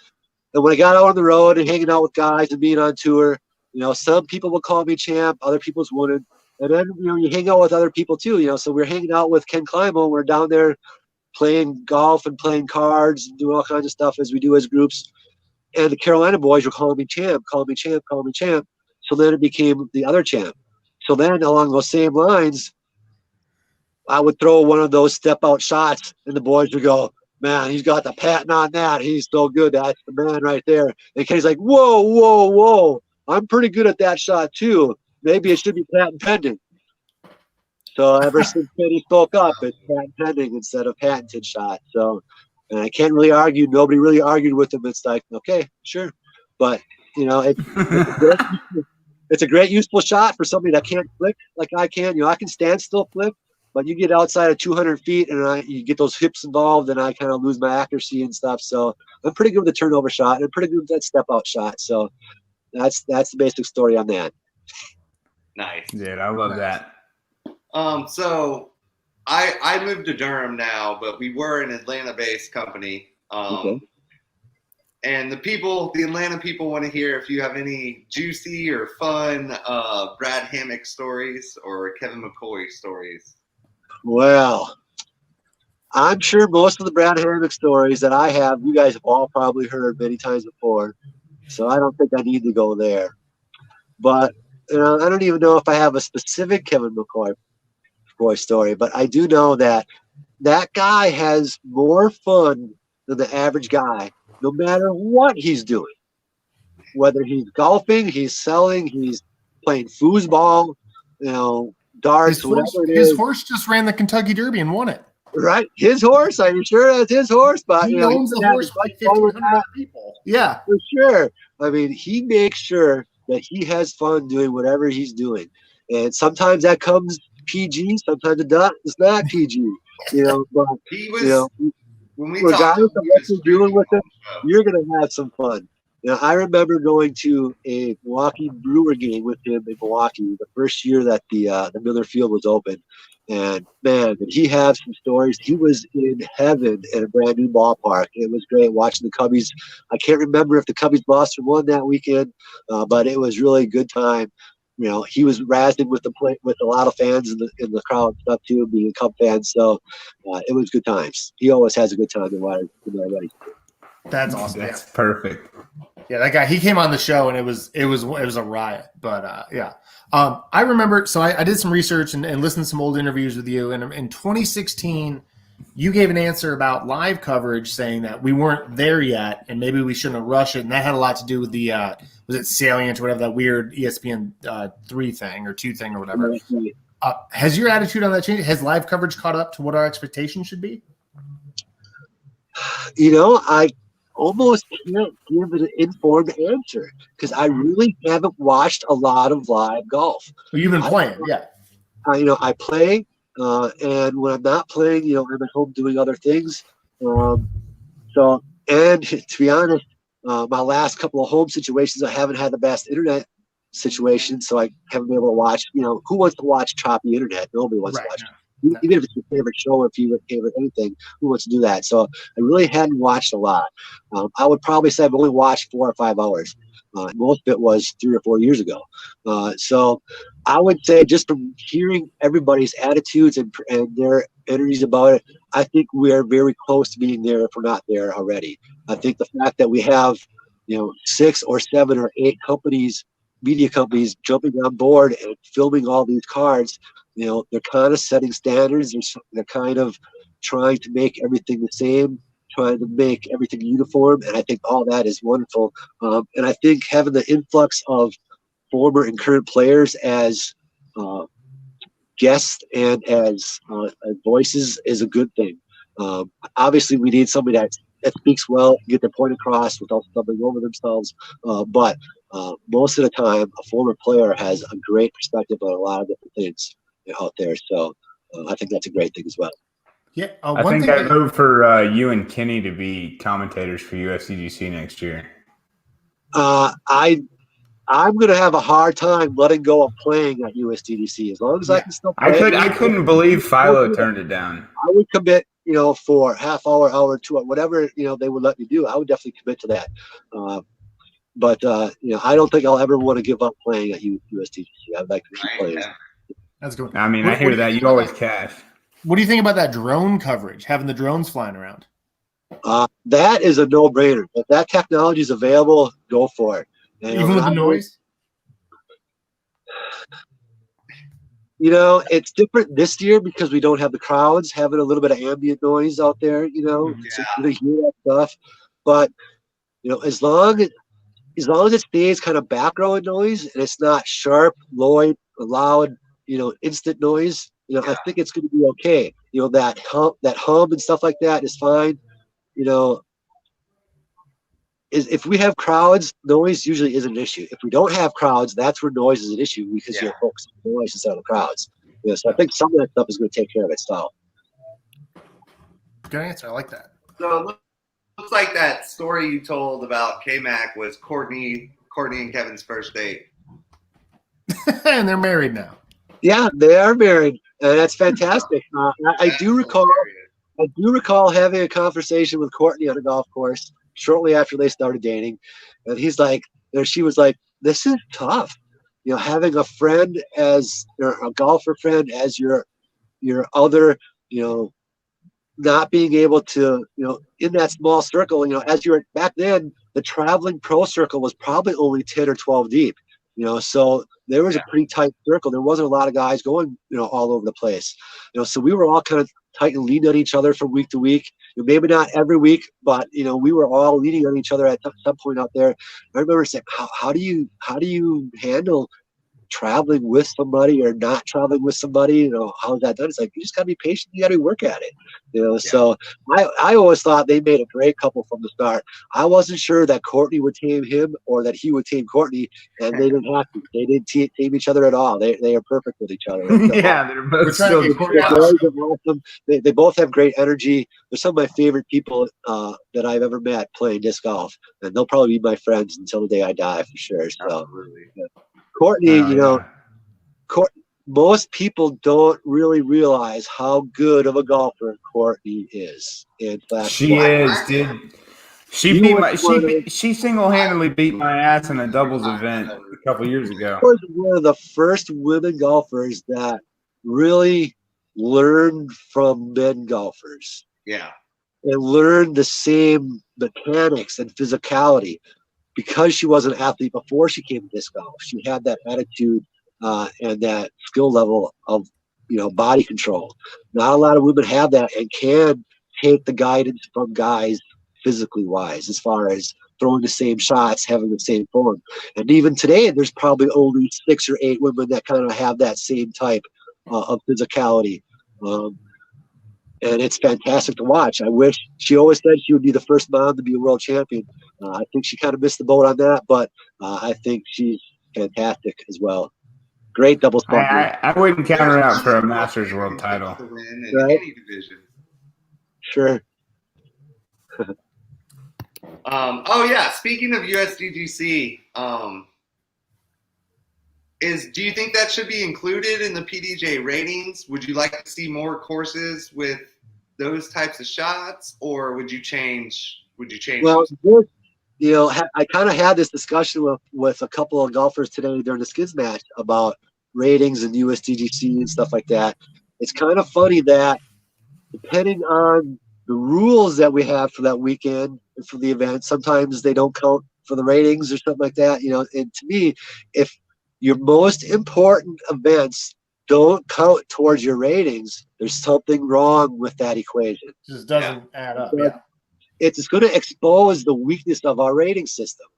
And when I got out on the road and hanging out with guys and being on tour, you know, some people would call me champ, other people's wouldn't. And then, you know, you hang out with other people too, you know. So we're hanging out with Ken Klimo. We're down there playing golf and playing cards and doing all kinds of stuff as we do as groups. And the Carolina boys were calling me champ. So then it became the other champ. So then along those same lines, I would throw one of those step-out shots, and the boys would go, man, he's got the patent on that. He's so good. That's the man right there. And Kenny's like, whoa. I'm pretty good at that shot too. Maybe it should be patent pending. So ever since Kenny spoke up, it's patent pending instead of patented shot. So, and I can't really argue. Nobody really argued with him. It's like, okay, sure. But, you know, it's a great useful shot for somebody that can't flick like I can. You know, I can stand still flick, But you get outside of 200 feet, and you get those hips involved, and I kind of lose my accuracy and stuff. So I'm pretty good with the turnover shot, and I'm pretty good with that step out shot. So that's the basic story on that. Nice. Dude, I love that. So I moved to Durham now, but we were an Atlanta-based company. Okay. And the Atlanta people want to hear if you have any juicy or fun Brad Hammock stories or Kevin McCoy stories. Well, I'm sure most of the Brad Hammock stories that I have, you guys have all probably heard many times before. So I don't think I need to go there. But I don't even know if I have a specific Kevin McCoy story, but I do know that guy has more fun than the average guy, no matter what he's doing. Whether he's golfing, he's selling, he's playing foosball, darts, whatever it is. His horse just ran the Kentucky Derby and won it. Right, his horse. I'm sure that's his horse, but he owns the horse by 1,500 people. Yeah, for sure. I mean, he makes sure that he has fun doing whatever he's doing, and sometimes that comes PG, sometimes it's not PG. But he was. When we regardless of what you're doing with it, you're gonna have some fun. I remember going to a Milwaukee Brewer game with him in Milwaukee the first year that the Miller Field was open. And man, did he have some stories. He was in heaven in a brand new ballpark. It was great watching the Cubbies. I can't remember if the Cubbies lost or won that weekend, but it was really a good time. He was razzing with a lot of fans in the crowd and stuff too, being a Cub fan. So it was good times. He always has a good time no matter what. That's awesome. That's perfect. Yeah, that guy. He came on the show and it was a riot. But yeah. I remember, so I did some research and listened to some old interviews with you. And in 2016, you gave an answer about live coverage saying that we weren't there yet and maybe we shouldn't have rushed it. And that had a lot to do with the, was it Salient or whatever, that weird ESPN 3 thing or 2 thing or whatever. Has your attitude on that changed? Has live coverage caught up to what our expectations should be? I almost can't give an informed answer because I really haven't watched a lot of live golf. Well, you've been playing, yeah. I play, and when I'm not playing, I'm at home doing other things. And to be honest, my last couple of home situations, I haven't had the best internet situation, so I haven't been able to watch. Who wants to watch choppy internet? Nobody wants to watch. No. Even if it's your favorite show or if you favorite anything, who wants to do that? So I really hadn't watched a lot. I would probably say I've only watched 4 or 5 hours. Most of it was 3 or 4 years ago. So I would say just from hearing everybody's attitudes and their energies about it, I think we are very close to being there if we're not there already. I think the fact that we have 6 or 7 or 8 media companies jumping on board and filming all these cards, they're kind of setting standards. They're kind of trying to make everything the same, trying to make everything uniform. And I think all that is wonderful. And I think having the influx of former and current players as guests and as voices is a good thing. Obviously, we need somebody that speaks well, get their point across without stumbling over themselves. But most of the time, a former player has a great perspective on a lot of different things out there. So I think that's a great thing as well. Yeah, I think I vote for you and Kenny to be commentators for USDGC next year. I'm going to have a hard time letting go of playing at USDGC as long as I can still play. I couldn't believe Philo turned it down. I would commit, for half hour, hour, 2 hour, whatever, they would let me do. I would definitely commit to that. But I don't think I'll ever want to give up playing at USDGC. I'd like to keep playing. That's good. I mean, I hear that. You always cash. What do you think about that drone coverage, having the drones flying around? That is a no-brainer. If that technology is available, go for it. Even with the noise? It's different this year because we don't have the crowds having a little bit of ambient noise out there, so you hear that stuff. But, as long as it stays kind of background noise and it's not sharp, loud, instant noise, I think it's going to be okay. That hum and stuff like that is fine. If we have crowds, noise usually is an issue. If we don't have crowds, that's where noise is an issue because you're focused on noise instead of the crowds. Yeah, so I think some of that stuff is going to take care of itself. Good answer. I like that. So it looks like that story you told about K-Mac was Courtney and Kevin's first date. And they're married now. Yeah, they are married, and that's fantastic. I do recall having a conversation with Courtney on a golf course shortly after they started dating, and he's like, she was like, "This is tough, having a friend a golfer friend as your other, not being able to, in that small circle, as you're back then, the traveling pro circle was probably only 10 or 12 deep, so there was a pretty tight circle. There wasn't a lot of guys going, all over the place, so we were all kind of tight and leaning on each other from week to week. Maybe not every week, but we were all leaning on each other at some point out there. I remember saying, how do you handle traveling with somebody or not traveling with somebody? How's that done? It's like, you just gotta be patient. You gotta work at it. So I always thought they made a great couple from the start. I wasn't sure that Courtney would tame him or that he would tame Courtney, and they didn't have to. They didn't tame each other at all. They are perfect with each other. Yeah, they're both still They're awesome. They both have great energy. They're some of my favorite people that I've ever met playing disc golf, and they'll probably be my friends until the day I die for sure. So Courtney, most people don't really realize how good of a golfer Courtney is. In fact, she is, dude. She single-handedly beat my ass in a doubles event a couple years ago. She was one of the first women golfers that really learned from men golfers. Yeah. And learned the same mechanics and physicality. Because she was an athlete before she came to disc golf, she had that attitude and that skill level of, body control. Not a lot of women have that and can take the guidance from guys physically wise, as far as throwing the same shots, having the same form. And even today, there's probably only 6 or 8 women that kind of have that same type of physicality. And it's fantastic to watch. I wish she always said she would be the first mom to be a world champion. I think she kind of missed the boat on that, but I think she's fantastic as well. Great double spot. I wouldn't count her out for a Masters world title. In Right? any division. Sure. Speaking of USDGC, do you think that should be included in the PDJ ratings? Would you like to see more courses with those types of shots, or would you change? Well, I kind of had this discussion with a couple of golfers today during the skids match about ratings and USDGC and stuff like that. It's kind of funny that depending on the rules that we have for that weekend and for the event, sometimes they don't count for the ratings or something like that. And to me, if your most important events don't count towards your ratings, there's something wrong with that equation. It just doesn't add up. Yeah. It's going to expose the weakness of our rating system.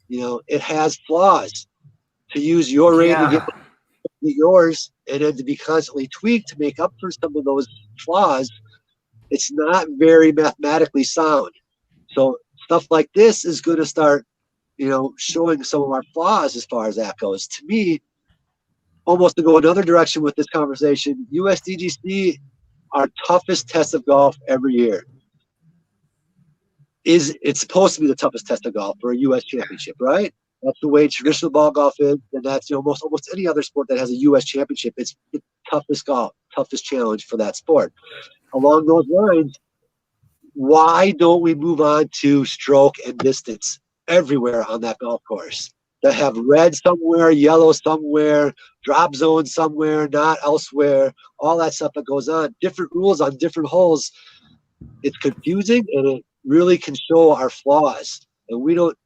It has flaws. To use your rating to get yours and then to be constantly tweaked to make up for some of those flaws, it's not very mathematically sound. So stuff like this is going to start, showing some of our flaws as far as that goes. To me, almost to go another direction with this conversation, USDGC, our toughest test of golf every year. It's supposed to be the toughest test of golf for a U.S. championship, right? That's the way traditional ball golf is, and that's almost any other sport that has a U.S. championship. It's the toughest challenge for that sport. Along those lines, why don't we move on to stroke and distance everywhere on that golf course? That have red somewhere, yellow somewhere, drop zone somewhere, not elsewhere, all that stuff that goes on. Different rules on different holes. It's confusing, and it really can show our flaws. And we don't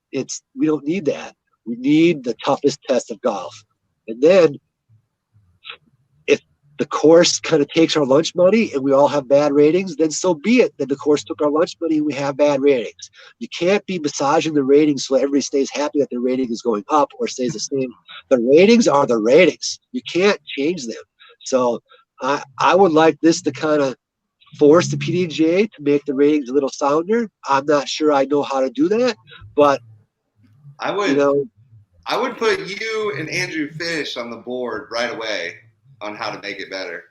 need that. We need the toughest test of golf. And then if the course kind of takes our lunch money and we all have bad ratings, then so be it. Then the course took our lunch money and we have bad ratings. You can't be massaging the ratings so everybody stays happy that the rating is going up or stays the same. The ratings are the ratings. You can't change them. So I would like this to kind of force the PDGA to make the ratings a little sounder. I'm not sure I know how to do that, but I would put you and Andrew Fish on the board right away. on how to make it better?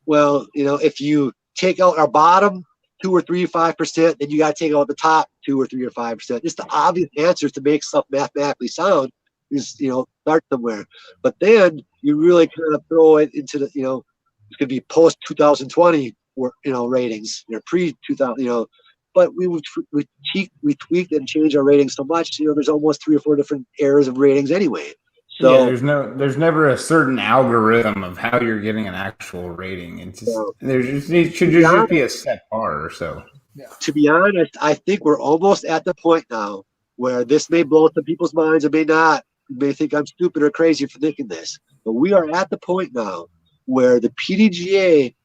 Well, if you take out our bottom 2 or 3 or 5%, then you got to take out the top 2 or 3 or 5%. Just the obvious answers to make stuff mathematically sound is, start somewhere. But then you really kind of throw it into the, it's going to be post 2020 or ratings, pre 2000, but we tweaked and changed our ratings so much. There's almost 3 or 4 different eras of ratings anyway. So there's never a certain algorithm of how you're getting an actual rating. It's just, it should just be a set bar or so. Yeah. To be honest, I think we're almost at the point now where this may blow some people's minds or may not. You may think I'm stupid or crazy for thinking this, but we are at the point now where the PDGA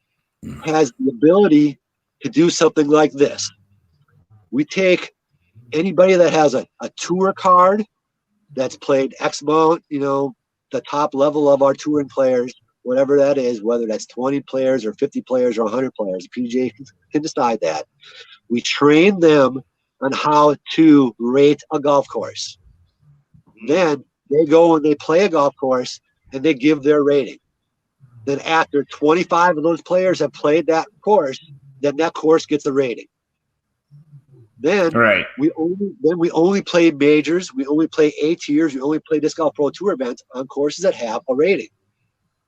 has the ability to do something like this. We take anybody that has a tour card that's played X amount, the top level of our touring players, whatever that is, whether that's 20 players or 50 players or 100 players, the PGA can decide that. We train them on how to rate a golf course. Then they go and they play a golf course and they give their rating. Then after 25 of those players have played that course, then that course gets a rating. Then we only play majors, we only play A tiers, we only play Disc Golf Pro Tour events on courses that have a rating.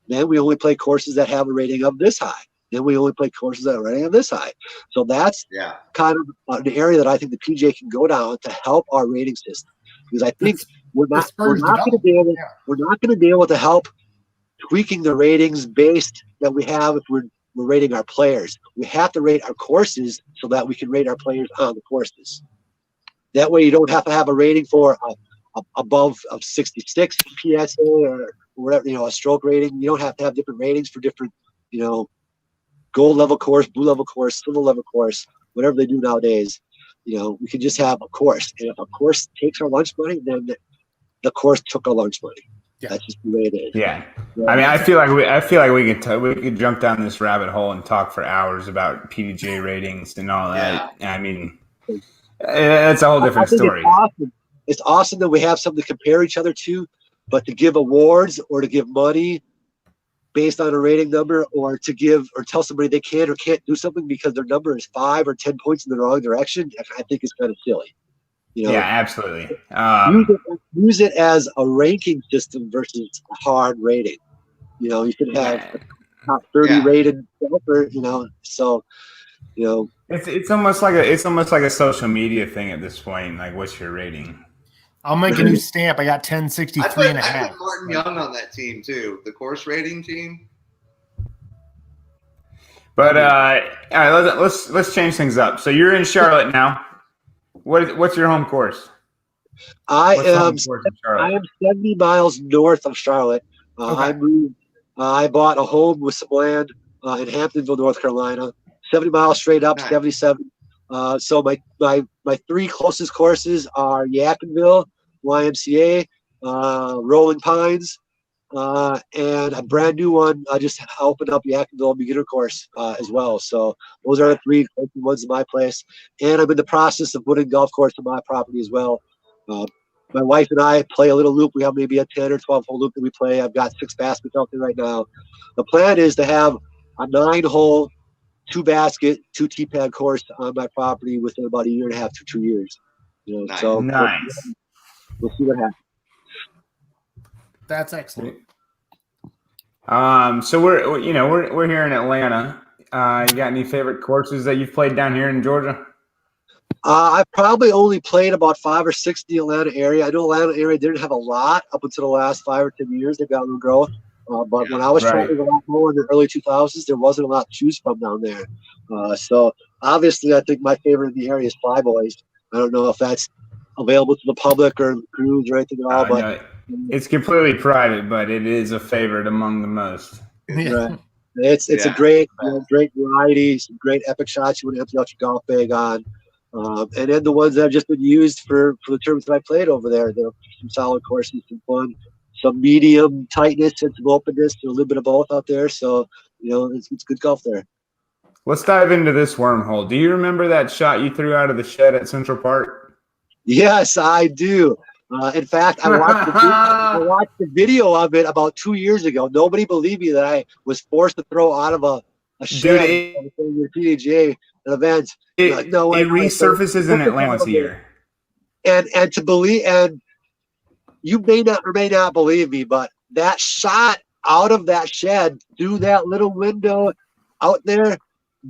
Then we only play courses that have a rating of this high. Then we only play courses that are rating of this high. So that's kind of an area that I think the PGA can go down to help our rating system. Because I think we're not going to be able to help tweaking the ratings based that we have if we're rating our players. We have to rate our courses so that we can rate our players on the courses. That way you don't have to have a rating for above of 66 PSA or whatever, a stroke rating. You don't have to have different ratings for different, gold level course, blue level course, silver level course, whatever they do nowadays. We can just have a course. And if a course takes our lunch money, then the course took our lunch money. Yeah. That's just the way it is. Yeah. I mean, I feel like we could jump down this rabbit hole and talk for hours about PDGA ratings and all that. Yeah. I mean, it's a whole different story. It's awesome that we have something to compare each other to, but to give awards or to give money based on a rating number, or to give or tell somebody they can or can't do something because their number is 5 or 10 points in the wrong direction, I think is kind of silly. Yeah, absolutely. Use it as a ranking system versus a hard rating. You should have a top 30 rated golfer. So it's almost like a social media thing at this point. Like, what's your rating? I'll make a new stamp. I got 1063 and a half. I put Martin Young on that team too, the course rating team. But all right, let's change things up. So you're in Charlotte now. What's your home course? I am 70 miles north of Charlotte. I moved. I bought a home with some land in Hamptonville, North Carolina. 70 miles straight up, 77. So my 3 closest courses are Yadkinville, YMCA, Rolling Pines, and a brand new one. I just opened up Yadkinville beginner course as well. So those are the 3 ones in my place. And I'm in the process of putting golf course on my property as well. My wife and I play a little loop. We have maybe a 10 or 12 hole loop that we play. I've got 6 baskets out there right now. The plan is to have a 9-hole, 2-basket, 2 tee pad course on my property within about a year and a half to 2 years. Nice. So nice. We'll see what happens. That's excellent. So we're here in Atlanta. You got any favorite courses that you've played down here in Georgia? I've probably only played about 5 or 6 in the Atlanta area. I know Atlanta area didn't have a lot up until the last 5 or 10 years. They got a little growth. But when I was traveling a lot more in the early 2000s, there wasn't a lot to choose from down there. So obviously, I think my favorite in the area is Five Boys. I don't know if that's available to the public or crews or anything at all. But it's completely private, but it is a favorite among the most. Right. It's a great variety, some great epic shots you want to empty out your golf bag on. And then the ones that have just been used for the tournaments that I played over there. There are some solid courses, some fun, some medium tightness and some openness, a little bit of both out there. So, it's good golf there. Let's dive into this wormhole. Do you remember that shot you threw out of the shed at Central Park? Yes, I do. In fact, I watched the video of it about 2 years ago. Nobody believed me that I was forced to throw out of a shed Dude, with PDGA event. it No way. resurfaces in Atlanta once a year. And to believe, and you may not or may not believe me, but that shot out of that shed through that little window out there,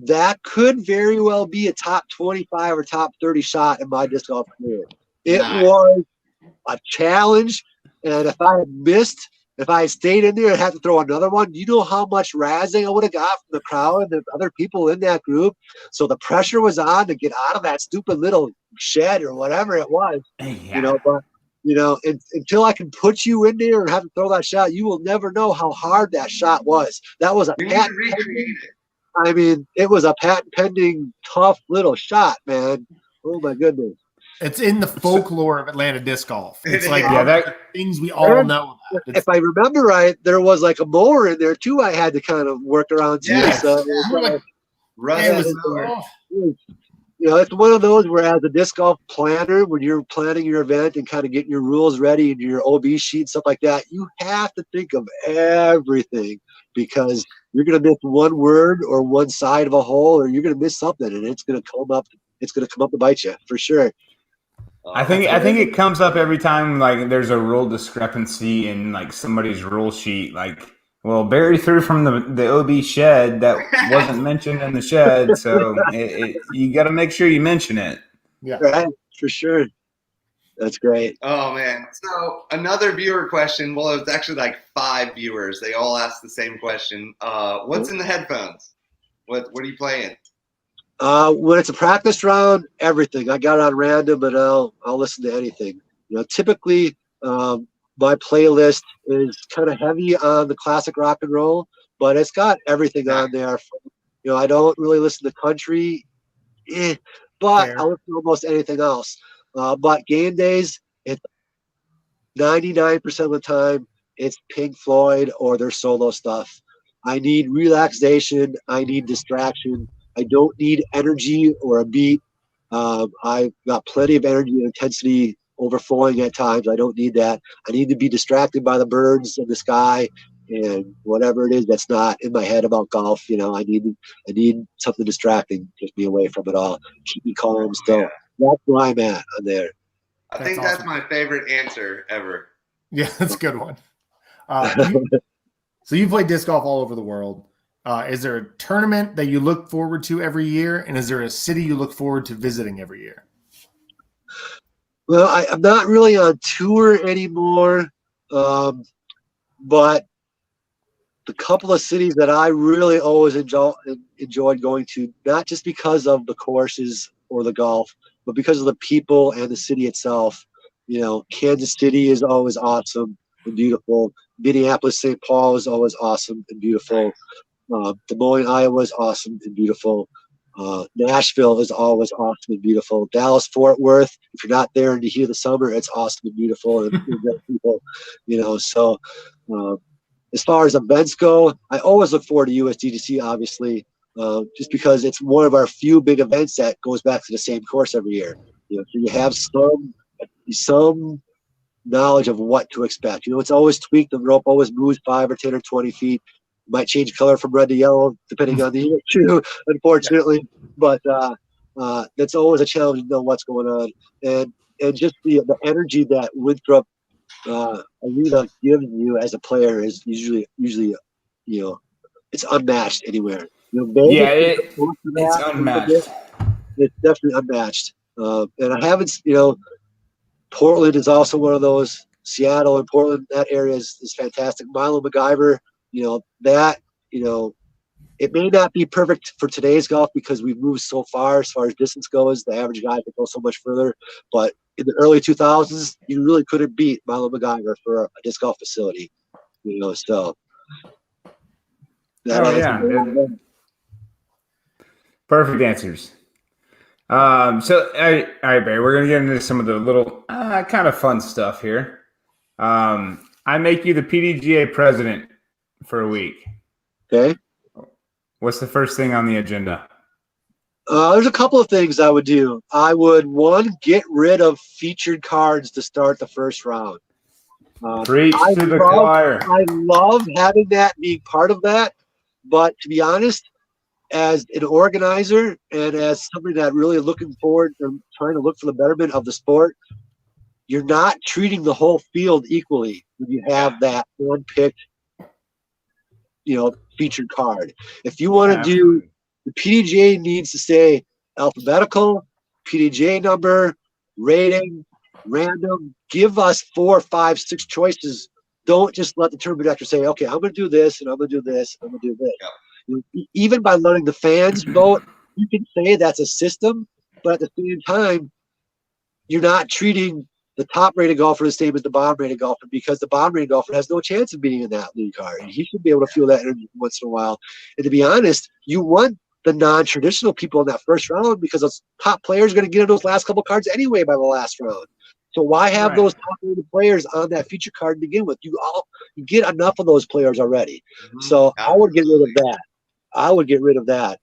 that could very well be a top 25 or top 30 shot in my disc golf career. It was a challenge, and if I had stayed in there and had to throw another one, you know how much razzing I would have got from the crowd and the other people in that group. So the pressure was on to get out of that stupid little shed or whatever it was. Yeah. But until I can put you in there and have to throw that shot, you will never know how hard that shot was. That was a patent pending. I mean, it was a patent pending tough little shot, man. Oh my goodness. It's in the folklore of Atlanta disc golf. It's like things we all know about. If I remember right, there was like a mower in there too. I had to kind of work around too. Yes. So it's one of those where, as a disc golf planner, when you're planning your event and kind of getting your rules ready and your OB sheet, stuff like that, you have to think of everything, because you're going to miss one word or one side of a hole, or you're going to miss something, and it's going to come up. It's going to come up to bite you for sure. I think it comes up every time like there's a rule discrepancy in like somebody's rule sheet. Like, well, Barry threw from the OB shed that wasn't mentioned in the shed, so you got to make sure you mention it. Yeah, right, for sure. That's great. Oh man! So another viewer question. Well, it was actually like 5 viewers. They all asked the same question. What's in the headphones? What are you playing? When it's a practice round, everything. I got it on random, and I'll listen to anything. Typically, my playlist is kind of heavy on the classic rock and roll, but it's got everything on there. I don't really listen to country, but I listen to almost anything else. But game days, it's 99% of the time it's Pink Floyd or their solo stuff. I need relaxation. I need distraction. I don't need energy or a beat. I've got plenty of energy and intensity overflowing at times. I don't need that. I need to be distracted by the birds in the sky and whatever it is that's not in my head about golf. I need something distracting, take me away from it all, keep me calm still. That's where I'm at on there. I think that's my favorite answer ever. Yeah, that's a good one. So you play disc golf all over the world. Is there a tournament that you look forward to every year? And is there a city you look forward to visiting every year? Well, I'm not really on tour anymore. But the couple of cities that I really always enjoyed going to, not just because of the courses or the golf, but because of the people and the city itself. Kansas City is always awesome and beautiful. Minneapolis, St. Paul is always awesome and beautiful. Des Moines, Iowa is awesome and beautiful. Nashville is always awesome and beautiful. Dallas, Fort Worth, if you're not there in the heat of the summer, it's awesome and beautiful and people, So as far as events go, I always look forward to USDGC, obviously, just because it's one of our few big events that goes back to the same course every year. So you have some knowledge of what to expect. It's always tweaked. The rope always moves 5 or 10 or 20 feet. Might change color from red to yellow depending on the year too, unfortunately. But that's always a challenge to know what's going on, and just the energy that Winthrop Arena gives you as a player is usually it's unmatched anywhere. It's unmatched. It's definitely unmatched. And I haven't. Portland is also one of those. Seattle and Portland, that area is fantastic. Milo MacGyver. It may not be perfect for today's golf because we've moved so far as distance goes. The average guy can go so much further. But in the early 2000s, you really couldn't beat Milo MacGyver for a disc golf facility. So. Perfect answers. So, all right, Barry, we're going to get into some of the little kind of fun stuff here. I make you the PDGA president for a week. Okay. What's the first thing on the agenda? There's a couple of things I would do. I would, one, get rid of featured cards to start the first round. Preach to the choir. I love having that, being part of that. But to be honest, as an organizer and as somebody that really looking forward and trying to look for the betterment of the sport, you're not treating the whole field equally when you have that one-picked, featured card. If you want to do, the PDGA needs to say alphabetical, PDGA number, rating, random. Give us 4, 5, 6 choices. Don't just let the tournament director say, okay, I'm going to do this, and I'm going to do this, and I'm going to do this. Yeah. Even by letting the fans vote, you can say that's a system, but at the same time, you're not treating the top-rated golfer the same as the bottom-rated golfer, because the bottom-rated golfer has no chance of being in that lead card. And he should be able to feel that energy once in a while. And to be honest, you want the non-traditional people in that first round, because those top players are going to get in those last couple cards anyway by the last round. So why have those top-rated players on that feature card to begin with? You get enough of those players already. Mm-hmm. So I would get rid of that.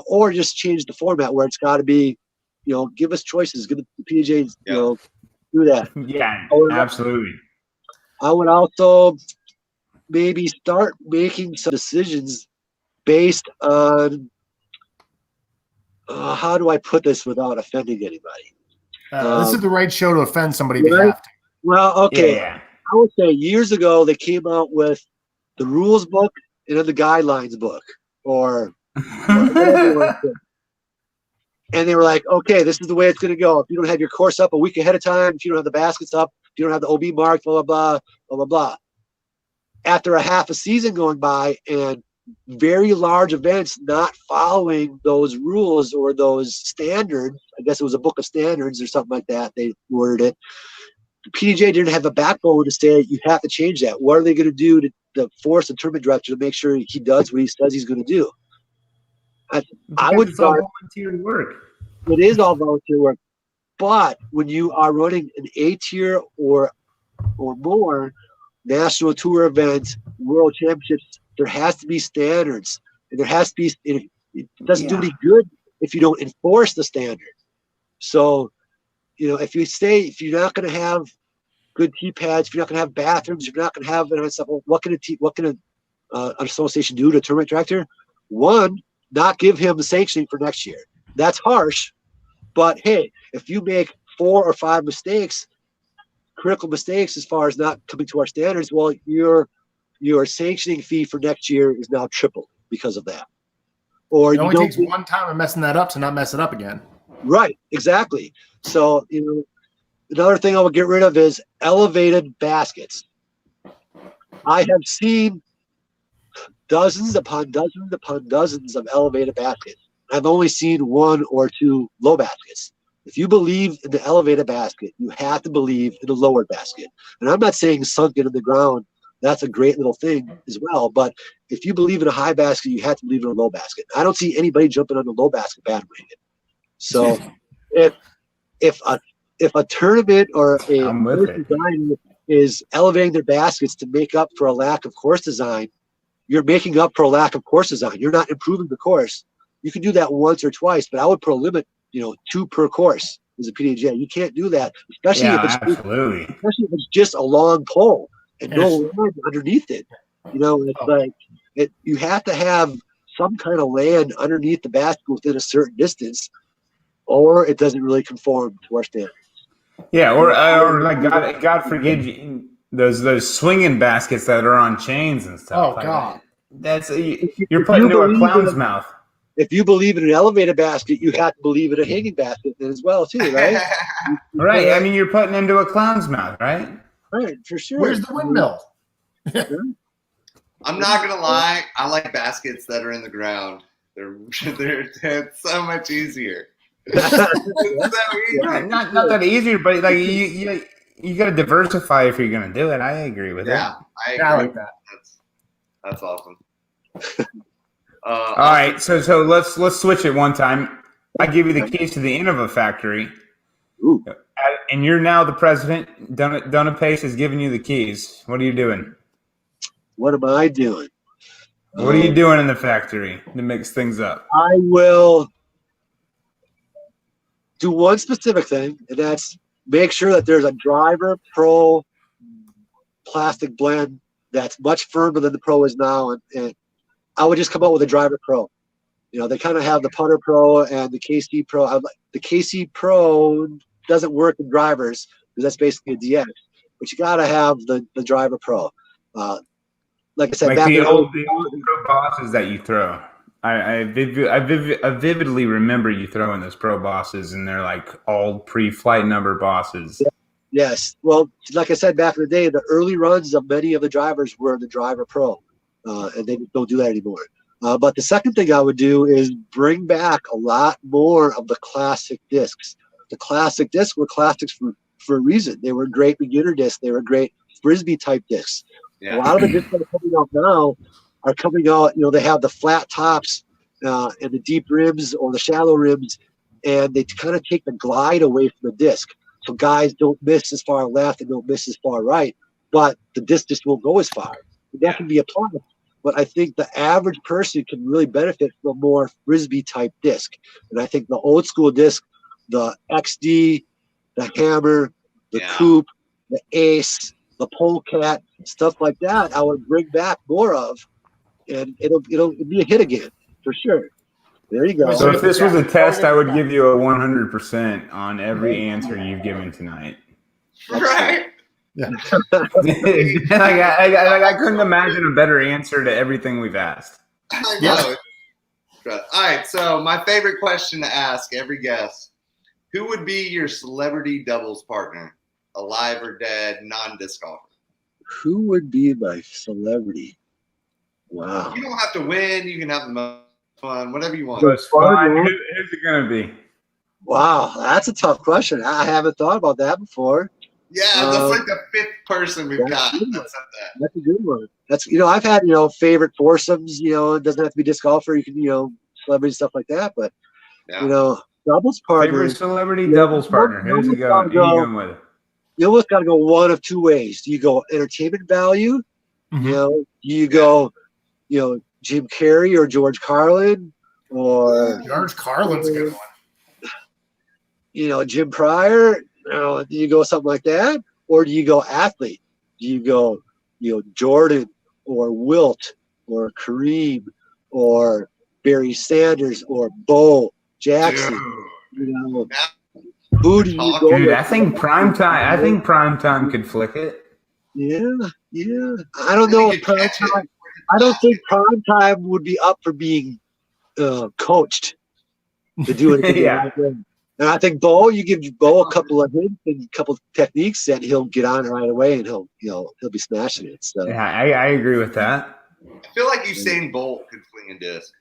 Or just change the format where it's got to be, give us choices, give the PGA, do that. Yeah, absolutely. I would also maybe start making some decisions based on how do I put this without offending anybody? This is the right show to offend somebody if you have to. Well, okay. Yeah. I would say years ago they came out with the rules book and then the guidelines book, or whatever. And they were like, okay, this is the way it's going to go. If you don't have your course up a week ahead of time, if you don't have the baskets up, if you don't have the OB marked, blah, blah, blah, blah, blah, blah. After a half a season going by and very large events not following those rules or those standards, I guess it was a book of standards or something like that, they worded it. The PDGA didn't have a backbone to say you have to change that. What are they going to do to force the tournament director to make sure he does what he says he's going to do? I would start. Volunteer work. It is all volunteer work, but when you are running an A-tier or more national tour events, world championships, there has to be standards, and there has to be. It doesn't do any good if you don't enforce the standard. So, if you're not going to have good tee pads, if you're not going to have bathrooms, if you're not going to have stuff, what can an association do to a tournament director? One, not give him the sanctioning for next year. That's harsh, but hey, if you make 4 or 5 mistakes, critical mistakes as far as not coming to our standards, well, your sanctioning fee for next year is now tripled because of that. Or it only takes one time of messing that up to not mess it up again. Right, exactly. So, another thing I would get rid of is elevated baskets. I have seen dozens upon dozens upon dozens of elevated baskets. I've only seen 1 or 2 low baskets. If you believe in the elevated basket, you have to believe in the lower basket. And I'm not saying sunken in the ground. That's a great little thing as well. But if you believe in a high basket, you have to believe in a low basket. I don't see anybody jumping on the low basket bandwagon. So if a tournament or a course design is elevating their baskets to make up for a lack of course design, you're making up for a lack of course design. You're not improving the course. You can do that once or twice, but I would put a limit, 2 per course as a PDGA. You can't do that, especially if it's just a long pole and no land underneath it. You have to have some kind of land underneath the basket within a certain distance, or it doesn't really conform to our standards. Yeah, or like God forgive you, those swinging baskets that are on chains and stuff. Oh God, that's you're putting into a clown's mouth. If you believe in an elevated basket, you have to believe in a hanging basket as well, too, right? Right. I mean, you're putting into a clown's mouth, right? Right, for sure. Where's the windmill? I'm not gonna lie. I like baskets that are in the ground. They're so much easier. It's so easy. Not that easier, but like you got to diversify if you're gonna do it. I agree with that. I like that. That's awesome. All right, so let's switch it one time. I give you the keys to the Innova factory. Ooh. And you're now the president. Donna Pace has given you the keys. What are you doing? What am I doing? What are you doing in the factory to mix things up? I will do one specific thing, and that's make sure that there's a Driver Pro plastic blend that's much firmer than the Pro is now. And I would just come out with a Driver Pro. You know, they kind of have the Putter Pro and the KC Pro. The KC Pro doesn't work in drivers because that's basically a DX. But you got to have the Driver Pro. Like I said, Like back the in old pro bosses that you throw. I vividly remember you throwing those pro bosses, and they're like all pre-flight number bosses. Yes. Well, like I said, back in the day, the early runs of many of the drivers were the Driver Pro, and they don't do that anymore. But the second thing I would do is bring back a lot more of the classic discs. The classic discs were classics for a reason. They were great beginner discs. They were great Frisbee-type discs. Yeah. A lot of the discs that are coming out now are coming out, you know, they have the flat tops and the deep rims or the shallow rims, and they kind of take the glide away from the disc. So guys don't miss as far left and don't miss as far right, but the disc just won't go as far. And that can be applied. But I think the average person can really benefit from a more Frisbee-type disc. And I think the old school disc, the XD, the Hammer, the Coupe, the Ace, the Polecat, stuff like that, I would bring back more of, and it'll be a hit again for sure. There you go. So if this was a test, I would give you a 100% on every answer you've given tonight. Right. Yeah. I couldn't imagine a better answer to everything we've asked. I know. All right, so my favorite question to ask every guest: who would be your celebrity doubles partner, alive or dead, non-disc golfer? Who would be my celebrity? Wow. You don't have to win. You can have the most fun, whatever you want. So it's fun. Who's it going to be? Wow, that's a tough question. I haven't thought about that before. Yeah, that's like the fifth person we've got. That's a good one. That's, you know, I've had, you know, favorite foursomes, you know, it doesn't have to be disc golfer. You can, you know, celebrity stuff like that. But, you know, doubles partner. Favorite celebrity doubles partner. Who's it going? Who are you going with? You almost got to go one of two ways. Do you go entertainment value? You know, you go, you know, Jim Carrey or George Carlin, or George Carlin's a good one. You know, Jim Pryor. You know, do you go something like that, or do you go athlete? Do you go, you know, Jordan or Wilt or Kareem or Barry Sanders or Bo Jackson? You know, who do you go? Dude, I think primetime could flick it. Yeah. I don't know if primetime. I don't think primetime would be up for being coached to do anything. Yeah. And I think Bo, you give Bo a couple of hints and a couple of techniques, and he'll get on right away, and he'll be smashing it. So yeah, I agree with that. I feel like Usain Bolt could fling a disc.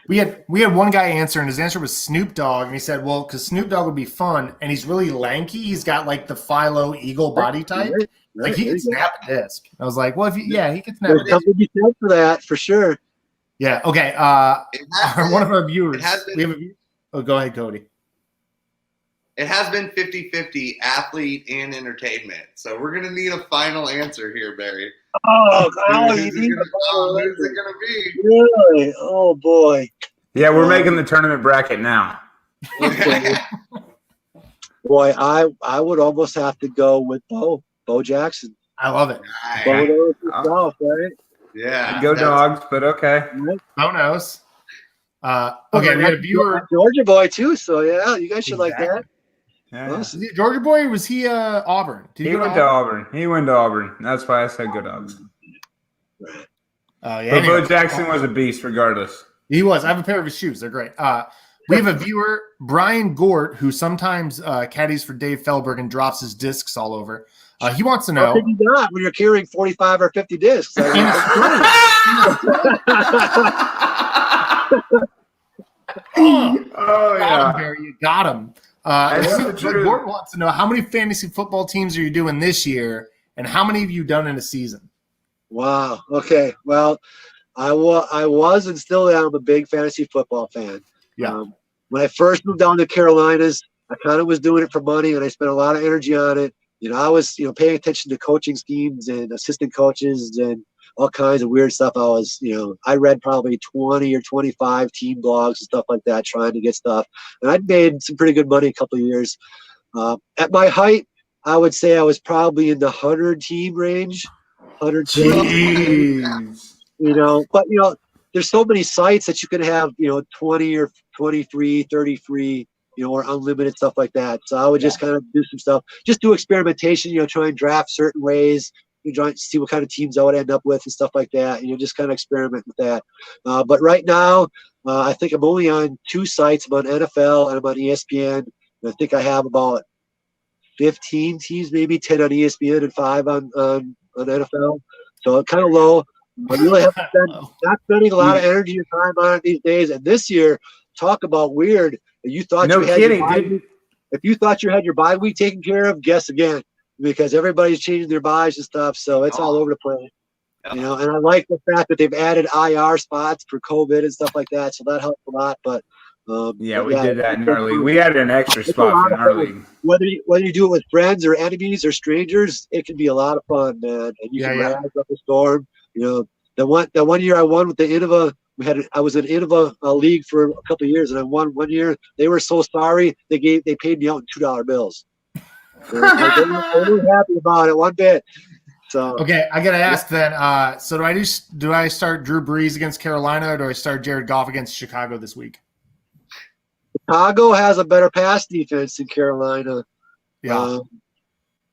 We had one guy answer, and his answer was Snoop Dogg, and he said, well, because Snoop Dogg would be fun, and he's really lanky. He's got like the Philo Eagle body type. Like he can snap a disc. I was like, well, he can snap a disc. Something to be said for that, for sure. Yeah. Okay. One of our viewers. Go ahead, Cody. It has been 50-50 athlete and entertainment. So we're going to need a final answer here, Barry. Who's it going to be? Really? Oh, boy. Yeah, we're making the tournament bracket now. Okay. Boy, I would almost have to go with Bo Jackson. I love it. Bo knows himself, right? Yeah. Go Dogs, but okay. Bo knows. Okay, we had a viewer. Georgia boy, too. So, yeah, you guys should like that. Yeah. Was he Georgia boy, or was he Auburn? He went to Auburn. He went to Auburn. That's why I said go Dogs. Yeah, But anyway. Bo Jackson was a beast regardless. He was. I have a pair of his shoes. They're great. We have a viewer, Brian Gort, who sometimes caddies for Dave Felberg and drops his discs all over. He wants to know. How can you not when you're carrying 45 or 50 discs? Oh, yeah. Barry, you got him. True. Gort wants to know, how many fantasy football teams are you doing this year, and how many have you done in a season? Wow. Okay. Well, I was and still am a big fantasy football fan. Yeah. When I first moved down to Carolinas, I kind of was doing it for money, and I spent a lot of energy on it. You know, I was, paying attention to coaching schemes and assistant coaches and all kinds of weird stuff. I read probably 20 or 25 team blogs and stuff like that, trying to get stuff. And I'd made some pretty good money a couple of years. At my height, I would say I was probably in the 100 team range, 120. But there's so many sites that you can have, 20 or 23, 33, or unlimited stuff like that. So I would just kind of do some stuff, just do experimentation, try and draft certain ways, try and see what kind of teams I would end up with and stuff like that. Just kind of experiment with that. But right now, I think I'm only on 2 sites. I'm on NFL and I'm on ESPN. And I think I have about 15 teams, maybe 10 on ESPN and 5 on NFL. So I'm kind of low. I really have not spending a lot of energy and time on it these days. And this year, talk about weird. You thought no you had kidding, your dude. If you thought you had your bye week taken care of, guess again, because everybody's changing their buys and stuff. So it's all over the place. And I like the fact that they've added IR spots for COVID and stuff like that. So that helps a lot. But we did that in our league. We had an extra spot in our league. Whether you do it with friends or enemies or strangers, it can be a lot of fun, man. And you can rise up a storm. The one year I won with the Innova, I was in Innova league for a couple of years, and I won one year. They were so sorry they paid me out in $2 bills. They were happy about it one bit. So okay, I gotta ask then. So do I start Drew Brees against Carolina, or do I start Jared Goff against Chicago this week? Chicago has a better pass defense than Carolina. Yeah.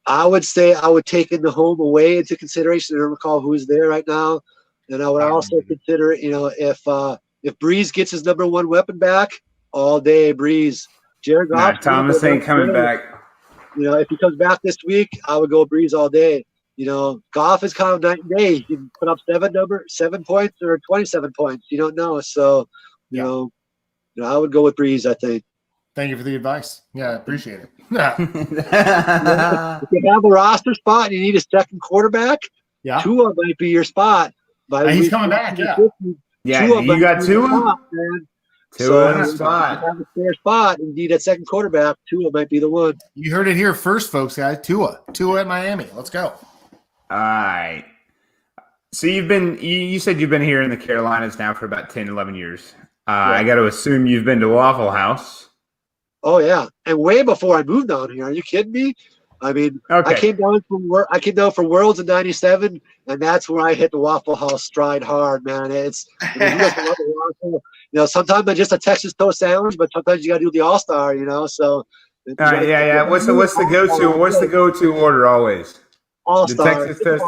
I would say I would take in the home away into consideration. I don't recall who's there right now. And I would also consider, if Breeze gets his number 1 weapon back, all day Breeze. Jared Goff. Thomas ain't coming back. If he comes back this week, I would go Breeze all day. Goff is kind of night and day. He can put up 7 points or 27 points. You don't know. So, I would go with Breeze, I think. Thank you for the advice. Yeah, I appreciate it. If you have a roster spot and you need a second quarterback, Tua might be your spot. He's coming back, you got Tua? Tua in a spot. If you have a spare spot and you need a second quarterback, Tua might be the one. You heard it here first, folks, guys. Tua at Miami. Let's go. All right. So you said you've been here in the Carolinas now for about 10, 11 years. I got to assume you've been to Waffle House. Oh yeah, and way before I moved down here. Are you kidding me? I mean, I came down from Worlds in '97, and that's where I hit the Waffle House stride hard, man. Sometimes it's just a Texas toast sandwich, but sometimes you got to do the All Star, So. All right, What's the go-to? What's the go-to order always? All Star. Texas toast.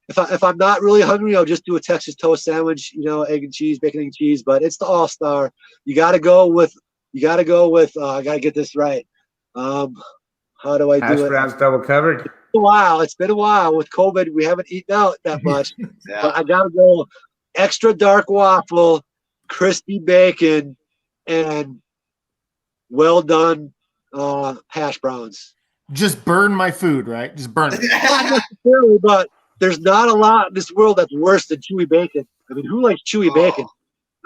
If I'm not really hungry, I'll just do a Texas toast sandwich, egg and cheese, bacon and cheese. But it's the All Star. You got to go with. I got to get this right. How do I do it? Hash browns double covered. It's been a while. With COVID, we haven't eaten out that much. But I got to go extra dark waffle, crispy bacon, and well done hash browns. Just burn my food, right? Just burn it. Not necessarily, but there's not a lot in this world that's worse than chewy bacon. I mean, who likes chewy bacon?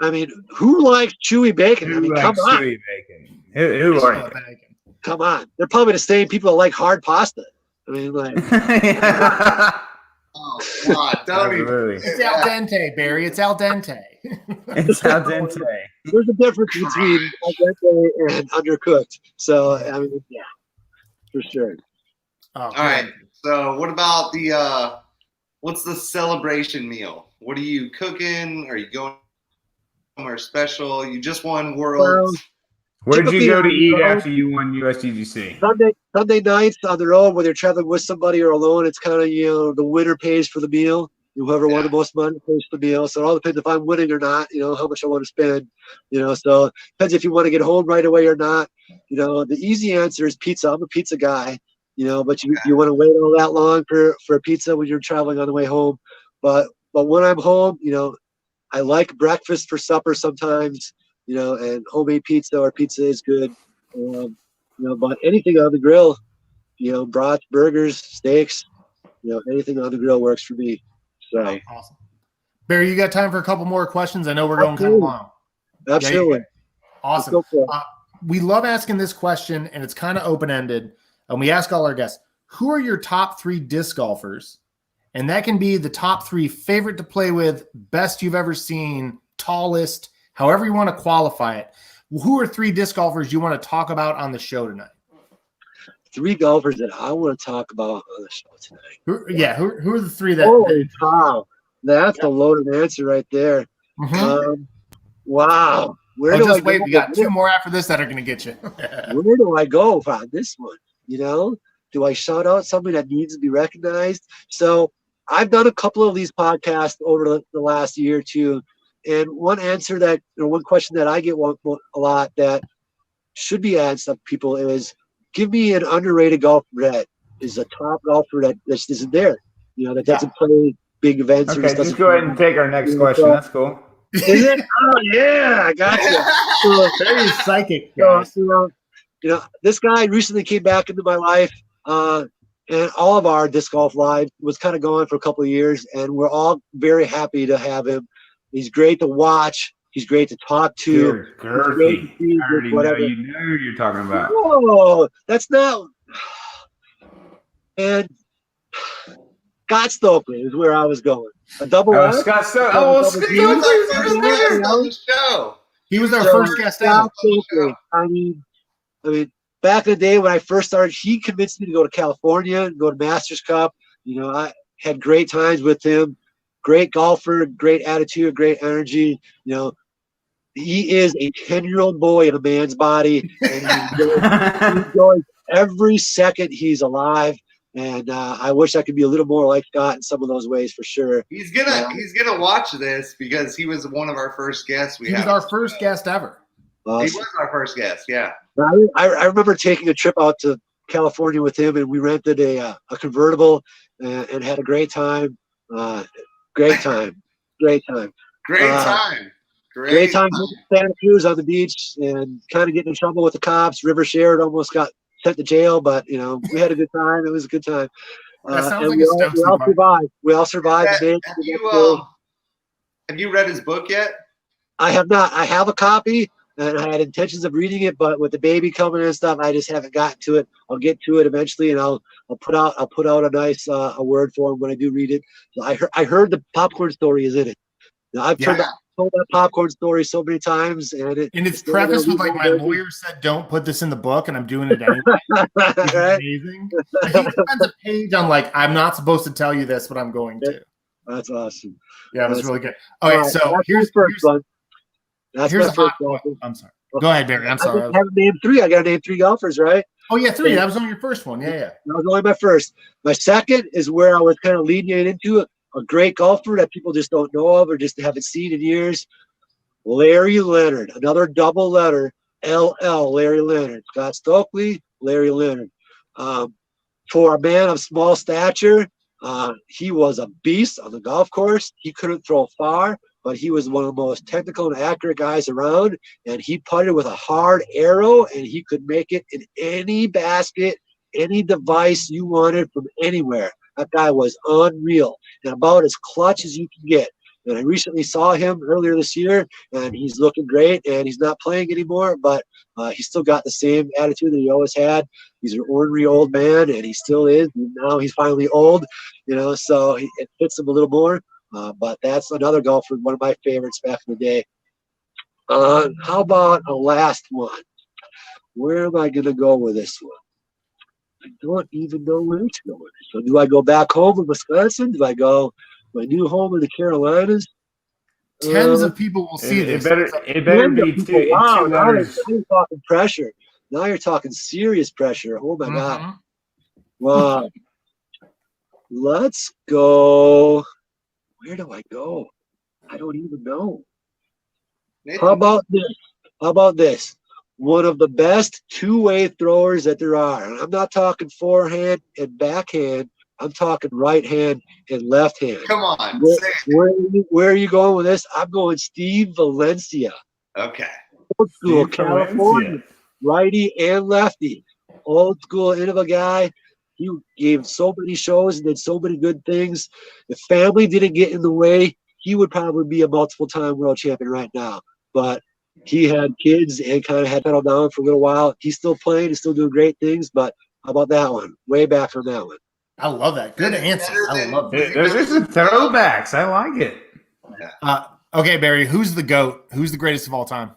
I mean, who likes chewy bacon? Come on. Chewy bacon? Who likes bacon? Come on. They're probably the same people that like hard pasta. I mean, like. Oh, God. Don't even. It's al dente, Barry. It's al dente. It's al dente. There's a difference between al dente and undercooked. So, I mean, yeah, for sure. All right. So, what about what's the celebration meal? What are you cooking? Are you going somewhere special? You just won Worlds. Where did you go to eat after you won USDGC? Sunday nights on the road, whether you're traveling with somebody or alone, it's kind of, the winner pays for the meal. Whoever won the most money pays for the meal. So it all depends if I'm winning or not, how much I want to spend. So it depends if you want to get home right away or not. The easy answer is pizza. I'm a pizza guy, but you want to wait all that long for a pizza when you're traveling on the way home. But when I'm home, I like breakfast for supper sometimes. And homemade pizza or pizza is good. But anything on the grill, brats, burgers, steaks, anything on the grill works for me. So awesome. Barry, you got time for a couple more questions? I know we're going kind of long. Absolutely. Awesome. We love asking this question, and it's kind of open-ended. And we ask all our guests, who are your top 3 disc golfers? And that can be the top 3 favorite to play with, best you've ever seen, tallest, however you want to qualify it. Who are 3 disc golfers you want to talk about on the show tonight? 3 golfers that I want to talk about on the show tonight. Who are the 3 that? Holy cow. That's a loaded answer right there. Mm-hmm. Wow. Where do I wait, go? we got 2 more after this that are going to get you. Where do I go on this one? You know, do I shout out somebody that needs to be recognized? So I've done a couple of these podcasts over the last year or two, and one question that I get a lot that should be asked of people is, give me an underrated golfer that is a top golfer that just isn't there. You know, that doesn't play big events. Okay, just go ahead and take our next question. That's cool. Is it? Oh yeah, I got you. Very psychic, guys. So, this guy recently came back into my life, and all of our disc golf life was kind of gone for a couple of years, and we're all very happy to have him. He's great to watch. He's great to talk to. You're girthy. I already know you know who you're talking about. Oh, that's not. And Scott Stokely is where I was going. A double. Scott Stokely. Oh, Scott Stokely on the show. He was our first guest ever. I mean, back in the day when I first started, he convinced me to go to California and go to Masters Cup. You know, I had great times with him. Great golfer, great attitude, great energy. You know, he is a 10-year-old boy in a man's body, and he enjoys every second he's alive. And I wish I could be a little more like Scott in some of those ways for sure. He's gonna watch this because he was one of our first guests. He was our first guest ever. Awesome. He was our first guest. Yeah. I remember taking a trip out to California with him, and we rented a convertible and had a great time. Great time in Santa Cruz on the beach, and kind of getting in trouble with the cops. River Shared almost got sent to jail, but we had a good time. It was a good time. That sounds like we all survived. We all survived. Have you read his book yet? I have not. I have a copy, and I had intentions of reading it, but with the baby coming and stuff, I just haven't gotten to it. I'll get to it eventually, and I'll put out a nice a word for him when I do read it. I heard the popcorn story is in it. Now, I've told that popcorn story so many times, and it's prefaced with like, my lawyer said don't put this in the book, and I'm doing it anyway. It's right? Amazing. He spends a page on like, I'm not supposed to tell you this, but I'm going to. That's awesome. Yeah, that's really good. Okay, so here's first one. Here's a hot one. I'm sorry. Go ahead, Barry. I'm sorry. I haven't named 3. I got to name 3 golfers, right? Oh yeah, 3. That was only your first one. Yeah. That was only my first. My second is where I was kind of leading it into a great golfer that people just don't know of or just haven't seen in years. Larry Leonard, another double letter, LL, Larry Leonard. Scott Stokely, Larry Leonard. For a man of small stature, he was a beast on the golf course. He couldn't throw far, but he was one of the most technical and accurate guys around, and he putted with a hard arrow, and he could make it in any basket, any device you wanted from anywhere. That guy was unreal and about as clutch as you can get. And I recently saw him earlier this year, and he's looking great, and he's not playing anymore, but he's still got the same attitude that he always had. He's an ornery old man, and he still is. Now he's finally old, so it fits him a little more. But that's another golfer, one of my favorites back in the day. How about a last one? Where am I going to go with this one? I don't even know where to go with it. So do I go back home in Wisconsin? Do I go my new home in the Carolinas? Tens of people will see this. It better be two. Wow, now you're talking pressure. Now you're talking serious pressure. Oh my God. Wow. Let's go. Where do I go? I don't even know. How about this? One of the best two-way throwers that there are. And I'm not talking forehand and backhand. I'm talking right hand and left hand. Come on. Where are you going with this? I'm going Steve Valencia. Okay. Old school California. Righty and lefty. Old school Innova guy. He gave so many shows and did so many good things. If family didn't get in the way, he would probably be a multiple-time world champion right now. But he had kids and kind of had settled down for a little while. He's still playing. He's still doing great things. But how about that one? Way back from that one. I love that. Good answer. I love that. Those are some throwbacks. I like it. Okay, Barry, who's the GOAT? Who's the greatest of all time?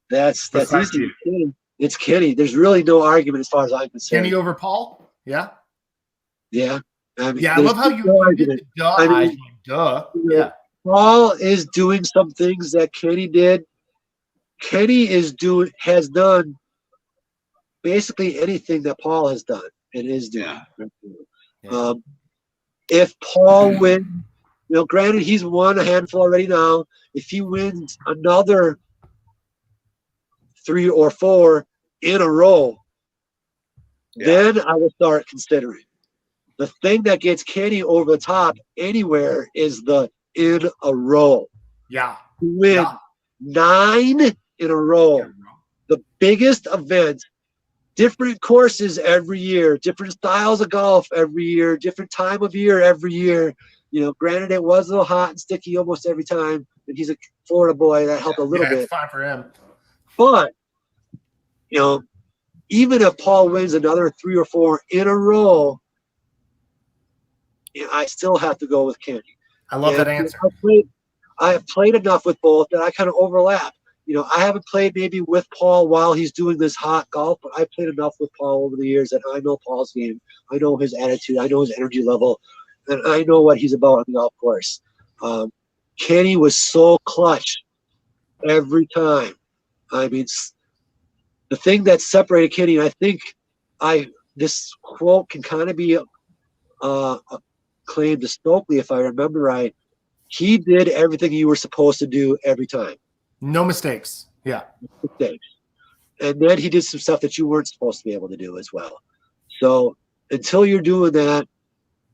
That's Besides easy. It's Kenny. There's really no argument as far as I'm concerned. Kenny over Paul? Yeah. Yeah. I love how you did the duh. I mean, duh. Yeah. Paul is doing some things that Kenny did. Kenny has done basically anything that Paul has done and is doing. Yeah. If Paul wins, granted he's won a handful already now. If he wins another 3 or 4 in a row, then I will start considering. The thing that gets Kenny over the top anywhere is the in a row. Yeah. To win 9 in a row. The biggest events, different courses every year, different styles of golf every year, different time of year every year. Granted it was a little hot and sticky almost every time, and he's a Florida boy, that helped a little bit. Fine for him. But, even if Paul wins another 3 or 4 in a row, I still have to go with Kenny. I love that answer. I have played enough with both that I kind of overlap. I haven't played maybe with Paul while he's doing this hot golf, but I've played enough with Paul over the years that I know Paul's game. I know his attitude. I know his energy level. And I know what he's about on the golf course. Kenny was so clutch every time. I mean, the thing that separated Kenny, I think this quote can kind of be claimed to Stokely, if I remember right. He did everything you were supposed to do every time. No mistakes. Yeah. Mistakes. And then he did some stuff that you weren't supposed to be able to do as well. So until you're doing that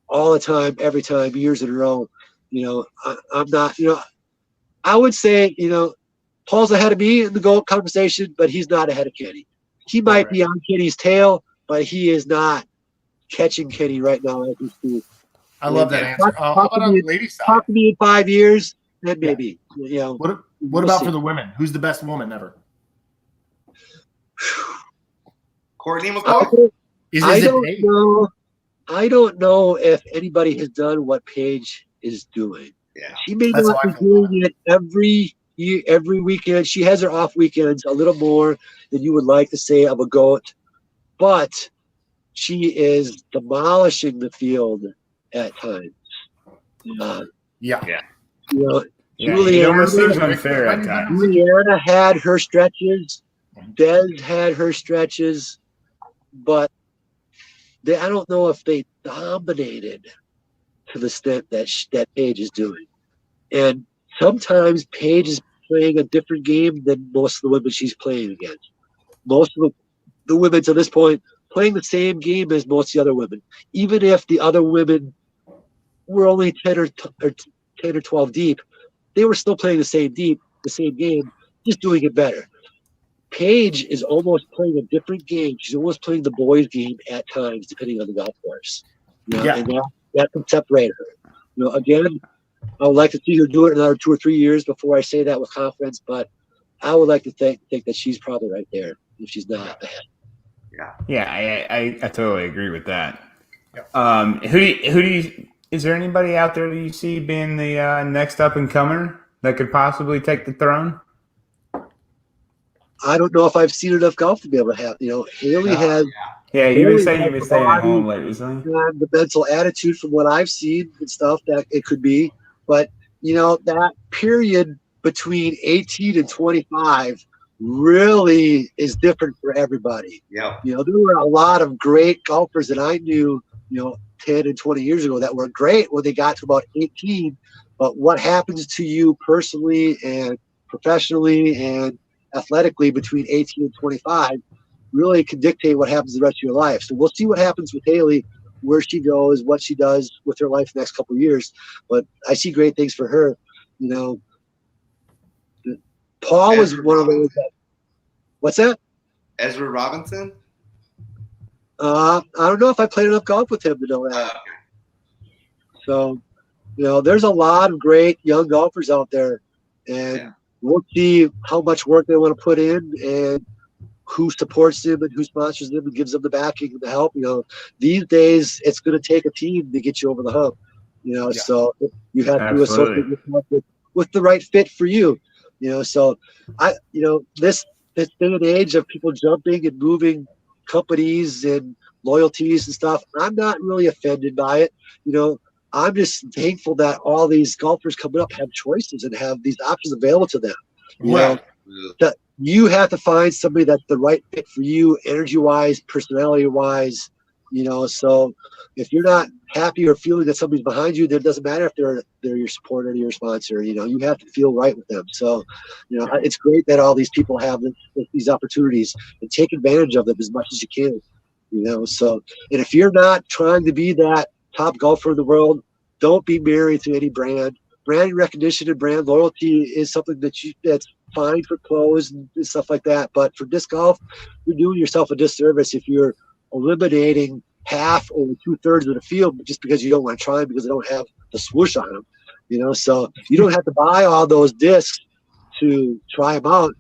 all the time, every time, years in a row, I'm not, I would say, Paul's ahead of me in the GOAT conversation, but he's not ahead of Kenny. He might be on Kenny's tail, but he is not catching Kenny right now as we speak. I love that answer. How about on the ladies' side? Talk to me in 5 years, then maybe. What about for the women? Who's the best woman ever? Courtney McCall? I don't know if anybody has done what Paige is doing. Yeah. She may not be doing it every year, every weekend. She has her off weekends a little more than you would like to say of a GOAT, but she is demolishing the field at times. It almost seems unfair at times. Juliana had her stretches. Des had her stretches, but I don't know if they dominated to the extent that Paige is doing. And sometimes Paige is playing a different game than most of the women she's playing against. Most of the women to this point playing the same game as most of the other women. Even if the other women were only 10 or 12 deep, they were still playing the same game, just doing it better. Paige is almost playing a different game. She's almost playing the boys' game at times, depending on the golf course. And that can separate her. Again, I would like to see her do it another 2 or 3 years before I say that with confidence, but I would like to think that she's probably right there if she's not ahead. Yeah, I totally agree with that. Is there anybody out there that you see being the next up and comer that could possibly take the throne? I don't know if I've seen enough golf to be able to have. Haley has. Yeah, you've been saying you've been staying at home lately, so. The mental attitude from what I've seen and stuff that it could be, but that period between 18 and 25 really is different for everybody. Yeah. There were a lot of great golfers that I knew, 10 and 20 years ago that were great when they got to about 18. But what happens to you personally and professionally and athletically between 18 and 25 really can dictate what happens the rest of your life. So we'll see what happens with Haley, where she goes, what she does with her life the next couple of years. But I see great things for her. Paul was one of those. What's that? Ezra Robinson? I don't know if I played enough golf with him to know that. So, there's a lot of great young golfers out there, and we'll see how much work they want to put in and who supports them and who sponsors them and gives them the backing and the help. These days it's going to take a team to get you over the hump. So you have to associate yourself with the right fit for you. So this day and age of people jumping and moving companies and loyalties and stuff, I'm not really offended by it. I'm just thankful that all these golfers coming up have choices and have these options available to them. That you have to find somebody that's the right fit for you, energy-wise, personality-wise. So if you're not happy or feeling that somebody's behind you, then it doesn't matter if they're your supporter or your sponsor. You have to feel right with them. So, it's great that all these people have these opportunities and take advantage of them as much as you can. So, and if you're not trying to be that top golfer in the world, don't be married to any brand. Brand recognition and brand loyalty is something that's fine for clothes and stuff like that. But for disc golf, you're doing yourself a disservice if you're eliminating half or 2/3 of the field just because you don't want to try them because they don't have the swoosh on them. So you don't have to buy all those discs to try them out.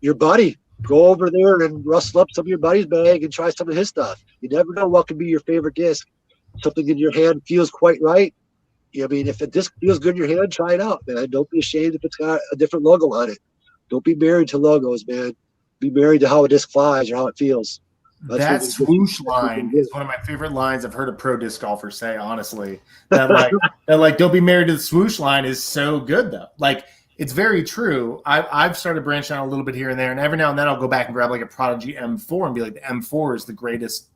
Your buddy, go over there and rustle up some of your buddy's bag and try some of his stuff. You never know what could be your favorite disc. Something in your hand feels quite right. If a disc feels good in your hand, try it out, man. Don't be ashamed if it's got a different logo on it. Don't be married to logos, man. Be married to how a disc flies or how it feels. That swoosh line is one of my favorite lines I've heard a pro disc golfer say, honestly. That don't be married to the swoosh line is so good, though. It's very true. I've started branching out a little bit here and there, and every now and then I'll go back and grab a Prodigy M4 and be like, the M4 is the greatest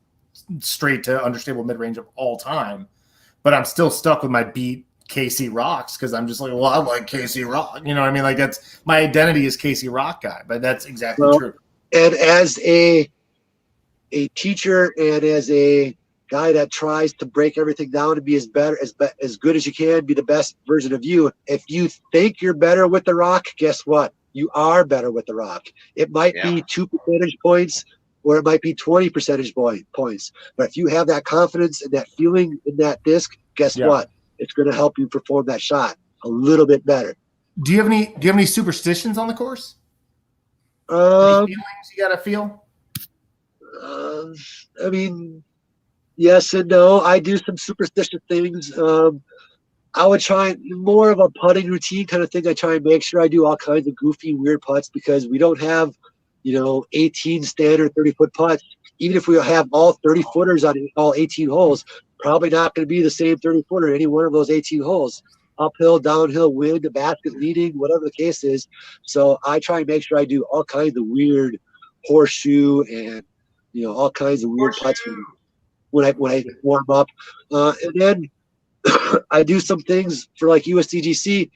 straight to understable mid-range of all time. But I'm still stuck with my beat KC Rocks because I'm just like, well, I like KC Rock. You know what I mean? That's my identity is KC Rock guy, but that's exactly true. And as a teacher and as a guy that tries to break everything down to be as good as you can, be the best version of you. If you think you're better with the rock, guess what? You are better with the rock. It might be 2 percentage points or it might be 20 percentage points. But if you have that confidence and that feeling in that disc, guess what? It's going to help you perform that shot a little bit better. Do you have any superstitions on the course? Any feelings you got to feel? Yes and no. I do some superstitious things. I would try more of a putting routine kind of thing. I try and make sure I do all kinds of goofy, weird putts because we don't have, 18 standard 30-foot putts. Even if we have all 30-footers on all 18 holes, probably not going to be the same 30-footer any one of those 18 holes. Uphill, downhill, wind, the basket leading, whatever the case is. So I try and make sure I do all kinds of weird horseshoe and all kinds of weird putts when I warm up. And then I do some things for USDGC.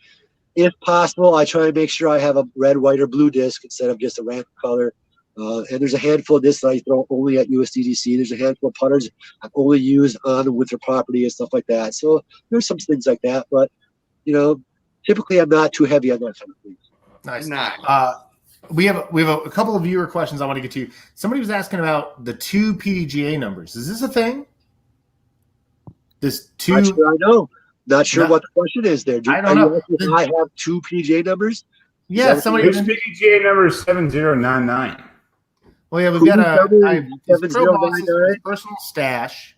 If possible, I try and make sure I have a red, white, or blue disc instead of just a random color. And there's a handful of discs that I throw only at USDGC. There's a handful of putters I only use on the winter property and stuff like that. So there's some things like that. But, typically I'm not too heavy on that kind of things. Nice. We have a couple of viewer questions I want to get to. Somebody was asking about the 2 PDGA numbers. Is this a thing? This 2? Not sure I know. Not sure what the question is there. I don't know. I have 2 PDGA numbers? Yeah, somebody. Which PDGA number is 7099? Well, yeah, we've got a personal stash.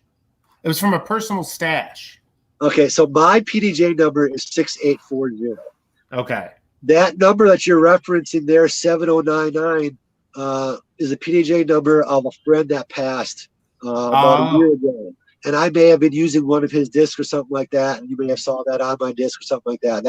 It was from a personal stash. Okay, so my PDGA number is 6840. Okay. That number that you're referencing there, 7099, is a PDGA number of a friend that passed about a year ago. And I may have been using one of his discs or something like that, and you may have saw that on my disc or something like that.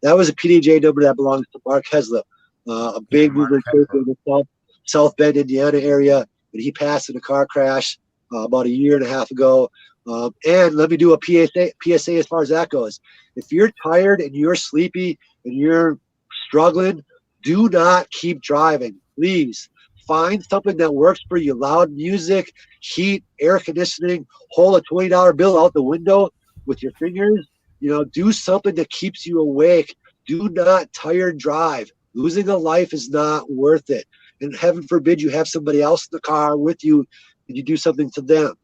That was a PDGA number that belongs to Mark Heslip, a big movement in the South Bend, Indiana area, and he passed in a car crash about a year and a half ago. And let me do a PSA as far as that goes. If you're tired and you're sleepy and you're struggling, do not keep driving. Please find something that works for you. Loud music, heat, air conditioning, hold a $20 bill out the window with your fingers. Do something that keeps you awake. Do not tired drive. Losing a life is not worth it. And heaven forbid you have somebody else in the car with you and you do something to them.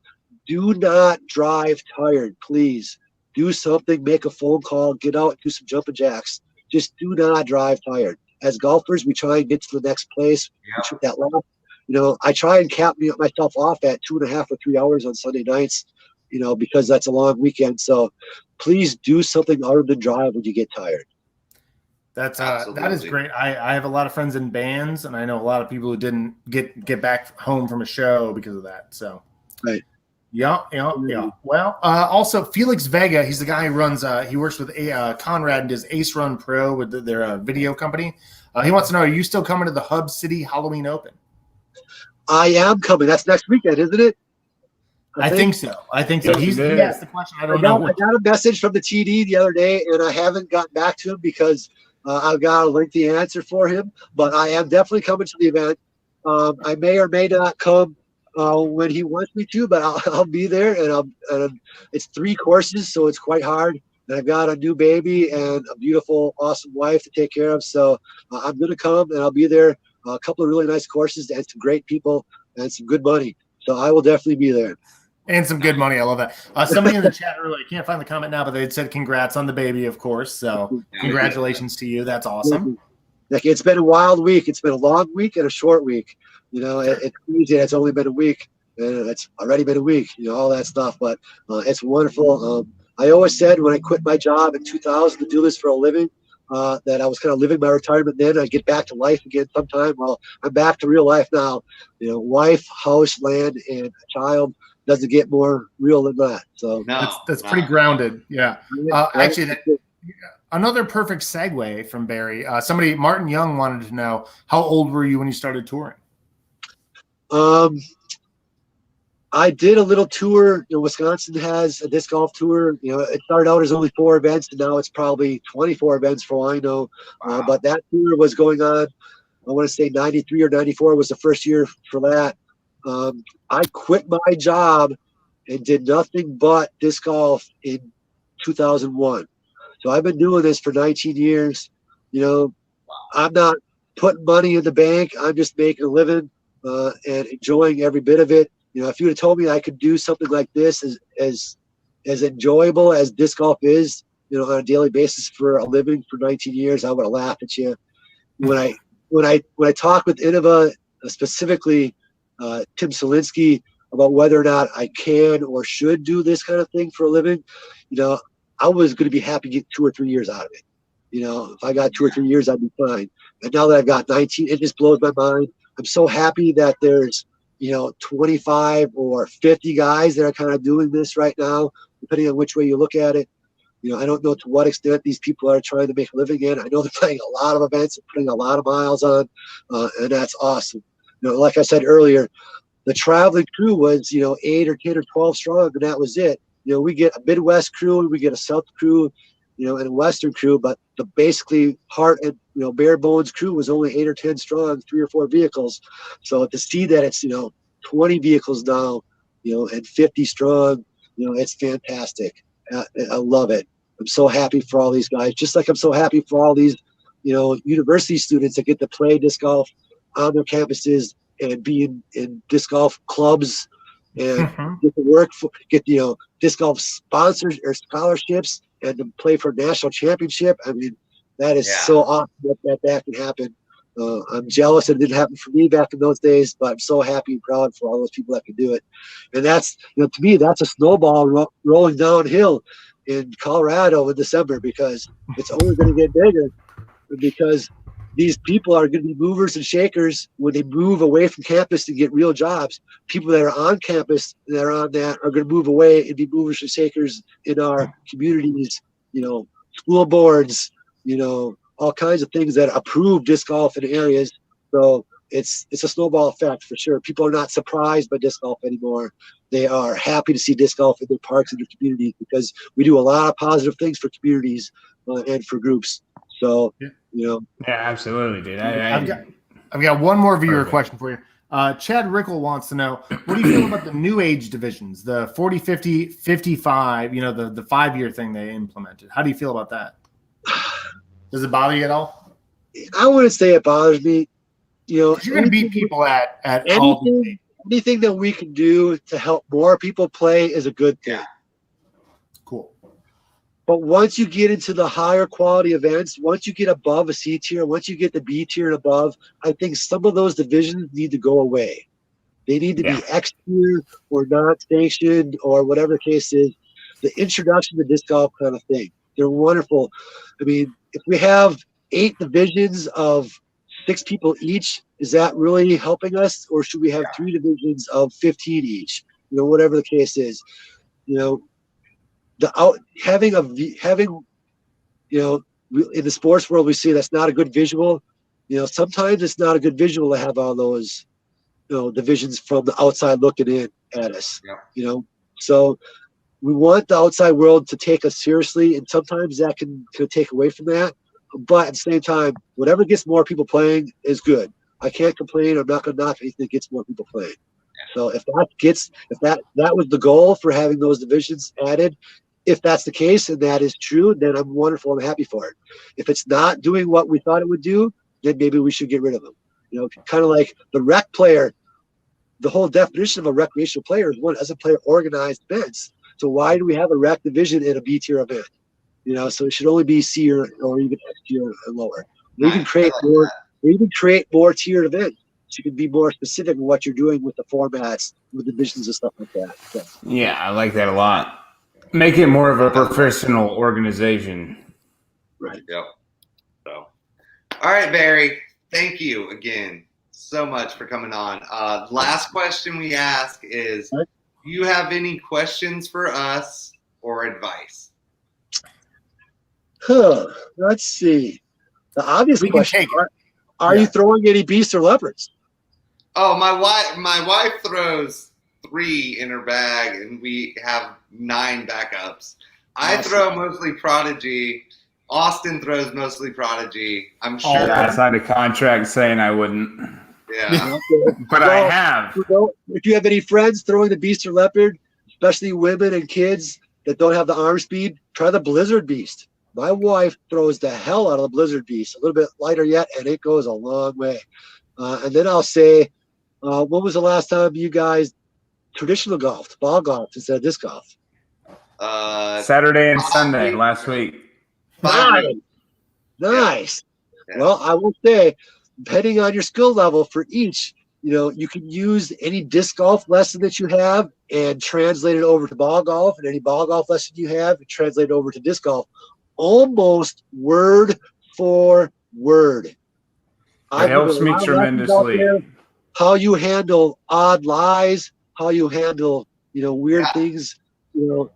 Do not drive tired, please. Do something, make a phone call, get out, do some jumping jacks. Just do not drive tired. As golfers, we try and get to the next place. That I try and cap myself off at 2.5 or 3 hours on Sunday nights, because that's a long weekend. So please do something other than drive when you get tired. That is great. I have a lot of friends in bands, and I know a lot of people who didn't get back home from a show because of that. So, right. Yeah. Well, also Felix Vega, he's the guy who runs. He works with Conrad and does Ace Run Pro with their video company. He wants to know: are you still coming to the Hub City Halloween Open? I am coming. That's next weekend, isn't it? I think so. He asked the question. I know. I got a message from the TD the other day, and I haven't gotten back to him because I've got a lengthy answer for him. But I am definitely coming to the event. I may or may not come when he wants me to, but I'll be there. And it's 3 courses, so it's quite hard. And I've got a new baby and a beautiful, awesome wife to take care of. So I'm going to come, and I'll be there. A couple of really nice courses and some great people and some good money. So I will definitely be there. And some good money. I love that. Somebody in the chat earlier, I can't find the comment now, but they said congrats on the baby, of course. So congratulations to you. That's awesome. It's been a wild week. It's been a long week and a short week. It's easy. It's only been a week, and it's already been a week, all that stuff. But it's wonderful. I always said when I quit my job in 2000 to do this for a living, that I was kind of living my retirement then. I'd get back to life again sometime. Well, I'm back to real life now. Wife, house, land, and a child. Doesn't get more real than that. So that's pretty grounded. Yeah. Actually, another perfect segue from Barry. Martin Young wanted to know, how old were you when you started touring? I did a little tour. Wisconsin has a disc golf tour. It started out as only 4 events, and now it's probably 24 events for all I know. Wow. But that tour was going on, I want to say 93 or 94 was the first year for that. I quit my job and did nothing but disc golf in 2001. So I've been doing this for 19 years. I'm not putting money in the bank. I'm just making a living and enjoying every bit of it. If you would have told me I could do something like this as enjoyable as disc golf is, on a daily basis for a living for 19 years, I would have laughed at you. When I talk with Innova, specifically Tim Selinsky, about whether or not I can or should do this kind of thing for a living, I was going to be happy to get 2 or 3 years out of it. If I got 2 or 3 years, I'd be fine. And now that I've got 19, it just blows my mind. I'm so happy that there's 25 or 50 guys that are kind of doing this right now, depending on which way you look at it. I don't know to what extent these people are trying to make a living in. I know they're playing a lot of events and putting a lot of miles on, and that's awesome. Like I said earlier, the traveling crew was 8 or 10 or 12 strong, and that was it. We get a Midwest crew, and we get a South crew, and a Western crew, but the basically heart and bare bones crew was only 8 or 10 strong, 3 or 4 vehicles. So to see that it's 20 vehicles now, and 50 strong, it's fantastic. I love it. I'm so happy for all these guys, just like I'm so happy for all these university students that get to play disc golf on their campuses and be in disc golf clubs and get to work for disc golf sponsors or scholarships and to play for a national championship. I mean, that is so awesome that can happen. I'm jealous it didn't happen for me back in those days, but I'm so happy and proud for all those people that can do it. And that's, to me, that's a snowball rolling downhill in Colorado in December, because it's only going to get bigger, because these people are going to be movers and shakers when they move away from campus to get real jobs. People that are on campus that are on that are going to move away and be movers and shakers in our communities, school boards, all kinds of things that approve disc golf in areas. So it's a snowball effect for sure. People are not surprised by disc golf anymore. They are happy to see disc golf in their parks and their communities, because we do a lot of positive things for communities and for groups. So, Yeah, absolutely, dude. I've got one more viewer question for you. Chad Rickle wants to know, what do you feel about the new age divisions, the 40, 50, 55, the 5-year thing they implemented? How do you feel about that? Does it bother you at all? I wouldn't say it bothers me. You're going to beat people at anything that we can do to help more people play is a good thing. Cool. But once you get into the higher quality events, once you get above a C tier, once you get the B tier and above, I think some of those divisions need to go away. They need to be X tier or not sanctioned or whatever the case is. The introduction to disc golf kind of thing. They're wonderful. I mean, if we have 8 divisions of 6 people each, is that really helping us? Or should we have 3 divisions of 15 each? You know, whatever the case is. You know, having you know, in the sports world we see that's not a good visual. You know, sometimes it's not a good visual to have all those, you know, divisions from the outside looking in at us. Yeah. You know, so we want the outside world to take us seriously, and sometimes that can take away from that. But at the same time, whatever gets more people playing is good. I can't complain. I'm not going to knock anything that gets more people playing. So if that was the goal for having those divisions added, if that's the case and that is true, then I'm wonderful. I'm happy for it. If it's not doing what we thought it would do, then maybe we should get rid of them. You know, kind of like the rec player. The whole definition of a recreational player is one that doesn't play organized events. So why do we have a rec division in a B tier event? You know, so it should only be C or even X tier and lower. We can create more. We can create more tiered events. So you can be more specific in what you're doing with the formats, with divisions and stuff like that. So. Yeah, I like that a lot. Make it more of a professional organization. Right. Yep. So, all right, Barry. Thank you again so much for coming on. Last question we ask is, do you have any questions for us or advice? Let's see. The obvious We can question: take it. Are you throwing any beasts or leopards? Oh, my wife throws 3 in her bag, and we have 9 backups. I throw mostly Prodigy. Austin throws mostly Prodigy. I'm sure. I signed a contract saying I wouldn't. Yeah. But I have. If you have any friends throwing the beast or leopard, especially women and kids that don't have the arm speed, try the Blizzard Beast. My wife throws the hell out of the Blizzard Beast, a little bit lighter yet, and it goes a long way. And then I'll say, when was the last time you guys traditional golfed, ball golf instead of disc golf? Saturday and Sunday last week. Nice. Yeah. Well, I will say, depending on your skill level for each, you know, you can use any disc golf lesson that you have and translate it over to ball golf, and any ball golf lesson you have and translate it over to disc golf, almost word for word. It helps me tremendously. How you handle odd lies, how you handle, you know, weird things, you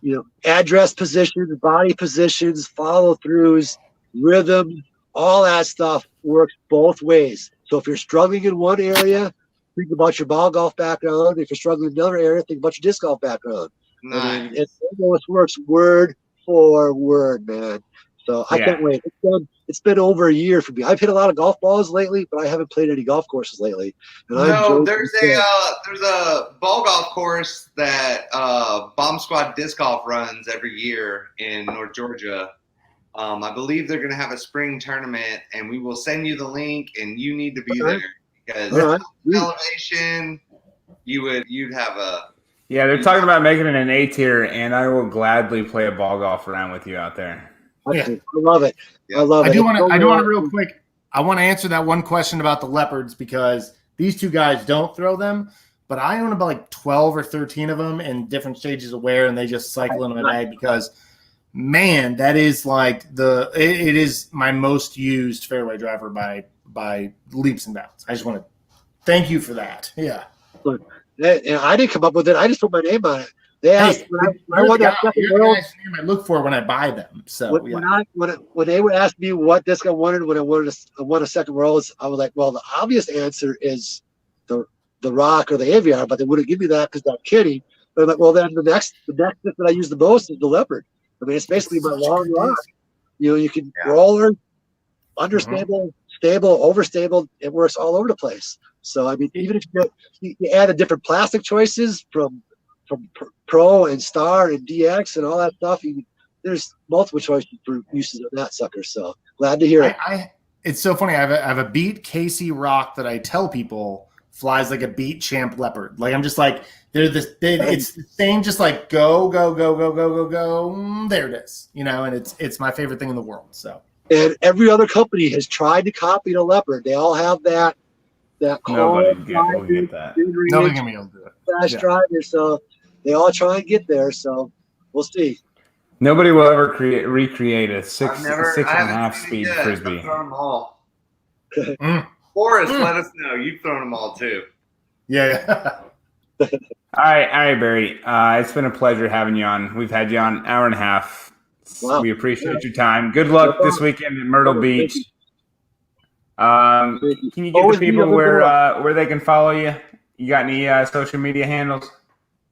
know, address positions, body positions, follow throughs, rhythm, all that stuff works both ways. So if you're struggling in one area, think about your ball golf background. If you're struggling in another area, think about your disc golf background. Nice. I mean, it almost works word for word, man. So I can't wait. It's been over a year for me. I've hit a lot of golf balls lately, but I haven't played any golf courses lately. And there's a ball golf course that Bomb Squad Disc Golf runs every year in North Georgia. I believe they're going to have a spring tournament, and we will send you the link, and you need to be there because elevation, you'd have a. Yeah, they're talking about making it an A tier, and I will gladly play a ball golf round with you out there. I love it. Yeah. I love it. I do want to real quick. I want to answer that one question about the leopards because these two guys don't throw them, but I own about like 12 or 13 of them in different stages of wear, and they just cycle in my bag because, man, that is like it is my most used fairway driver by leaps and bounds. I just want to thank you for that. Yeah. Look, and I didn't come up with it. I just put my name on it. They asked you're the guy's name I look for when I buy them. So when they would ask me what disc I wanted when I won a second Worlds, I was like, well, the obvious answer is the Rock or the Aviar, but they wouldn't give me that because I'm kidding. But I'm like, well, then the next disc that I use the most is the Leopard. I mean, it's basically my long Rock. You know, you can roller, understable, stable, overstable. It works all over the place. So I mean, even if you add different plastic choices from Pro and Star and DX and all that stuff, there's multiple choices for uses of that sucker. So glad to hear it. It's so funny. I have a Beat Casey Rock that I tell people flies like a beat champ leopard. Like I'm just like it's the same, just like go. There it is, and it's my favorite thing in the world. So. And every other company has tried to copy the leopard. They all have that Nobody will get that. Nobody can be able to do it. Fast driver, so they all try and get there. So we'll see. Nobody will ever recreate a six and a half seen it speed yet. frisbee. I've thrown them all. Mm. Forrest, let us know. You've thrown them all too. Yeah. All right, Barry. It's been a pleasure having you on. We've had you on an hour and a half. Wow. We appreciate your time. Good luck this weekend in Myrtle Beach. Can you give the people where they can follow you? You got any social media handles?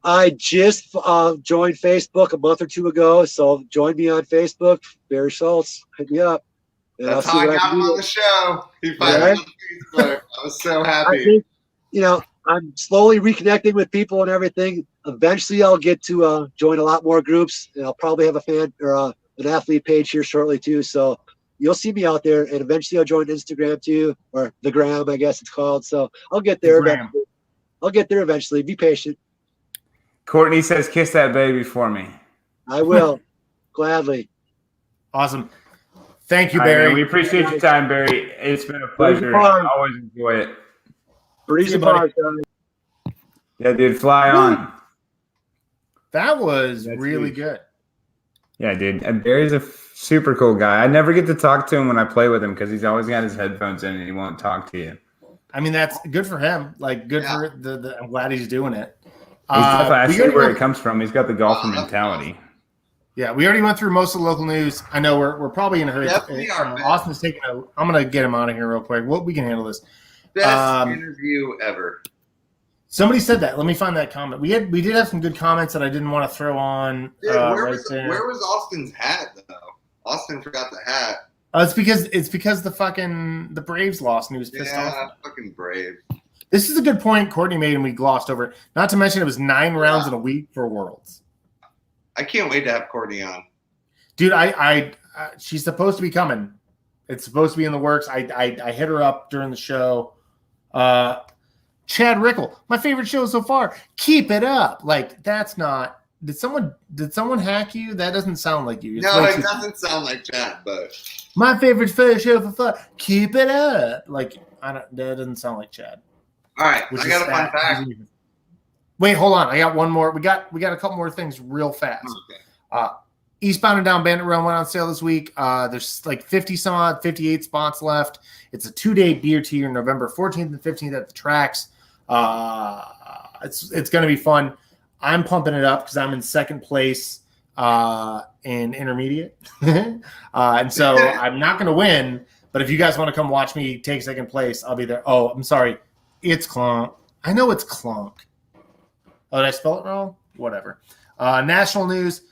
I just joined Facebook a month or two ago, so join me on Facebook. Barry Schultz, hit me up. And That's I'll see how I what got can him do. on the show. He finally on Facebook. I was so I happy. think, I'm slowly reconnecting with people and everything. Eventually, I'll get to join a lot more groups, and I'll probably have a fan or an athlete page here shortly too. So you'll see me out there, and eventually I'll join Instagram too, or the Gram, I guess it's called. So I'll get there. I'll get there eventually. Be patient. Courtney says, "Kiss that baby for me." I will gladly. Awesome. Thank you, All right, Barry. man, we appreciate your time, Barry. It's been a pleasure. I always enjoy it. Breeze apart, guys. Yeah, dude, fly on. That was That's really huge. good. Yeah, dude. And Barry's a super cool guy. I never get to talk to him when I play with him because he's always got his headphones in and he won't talk to you. I mean, that's good for him. Like, good for the. I'm glad he's doing it. I we see already where went- it comes from. He's got the golfer mentality. Yeah, we already went through most of the local news. I know we're probably in a hurry. Definitely are, man. Austin's taking a. I'm gonna get him out of here real quick. We can handle this. Best interview ever. Somebody said that. Let me find that comment. We did have some good comments that I didn't want to throw on. Dude, where there. was Austin's hat though? Austin forgot the hat. It's because the Braves lost and he was pissed off. Yeah, fucking brave. This is a good point Courtney made and we glossed over it. Not to mention it was 9 rounds in a week for Worlds. I can't wait to have Courtney on. Dude, she's supposed to be coming. It's supposed to be in the works. I hit her up during the show. Chad Rickle, my favorite show so far. Keep it up. Like, that's not. Did someone hack you? That doesn't sound like you. It's No, like it doesn't sound like Chad, but my favorite show for fun. Keep it up. Like, that doesn't sound like Chad. all right, Which I is got a sad. fun fact. Wait, hold on. I got one more. We got a couple more things real fast. Okay. Eastbound and Down Bandit Run went on sale this week. There's like 58 spots left. It's a 2-day beer tier, November 14th and 15th at the tracks. It's going to be fun. I'm pumping it up because I'm in second place in intermediate. And so I'm not going to win, but if you guys want to come watch me take second place, I'll be there. Oh, I'm sorry. It's Clonk. I know it's Clonk. Oh, did I spell it wrong? Whatever. National news.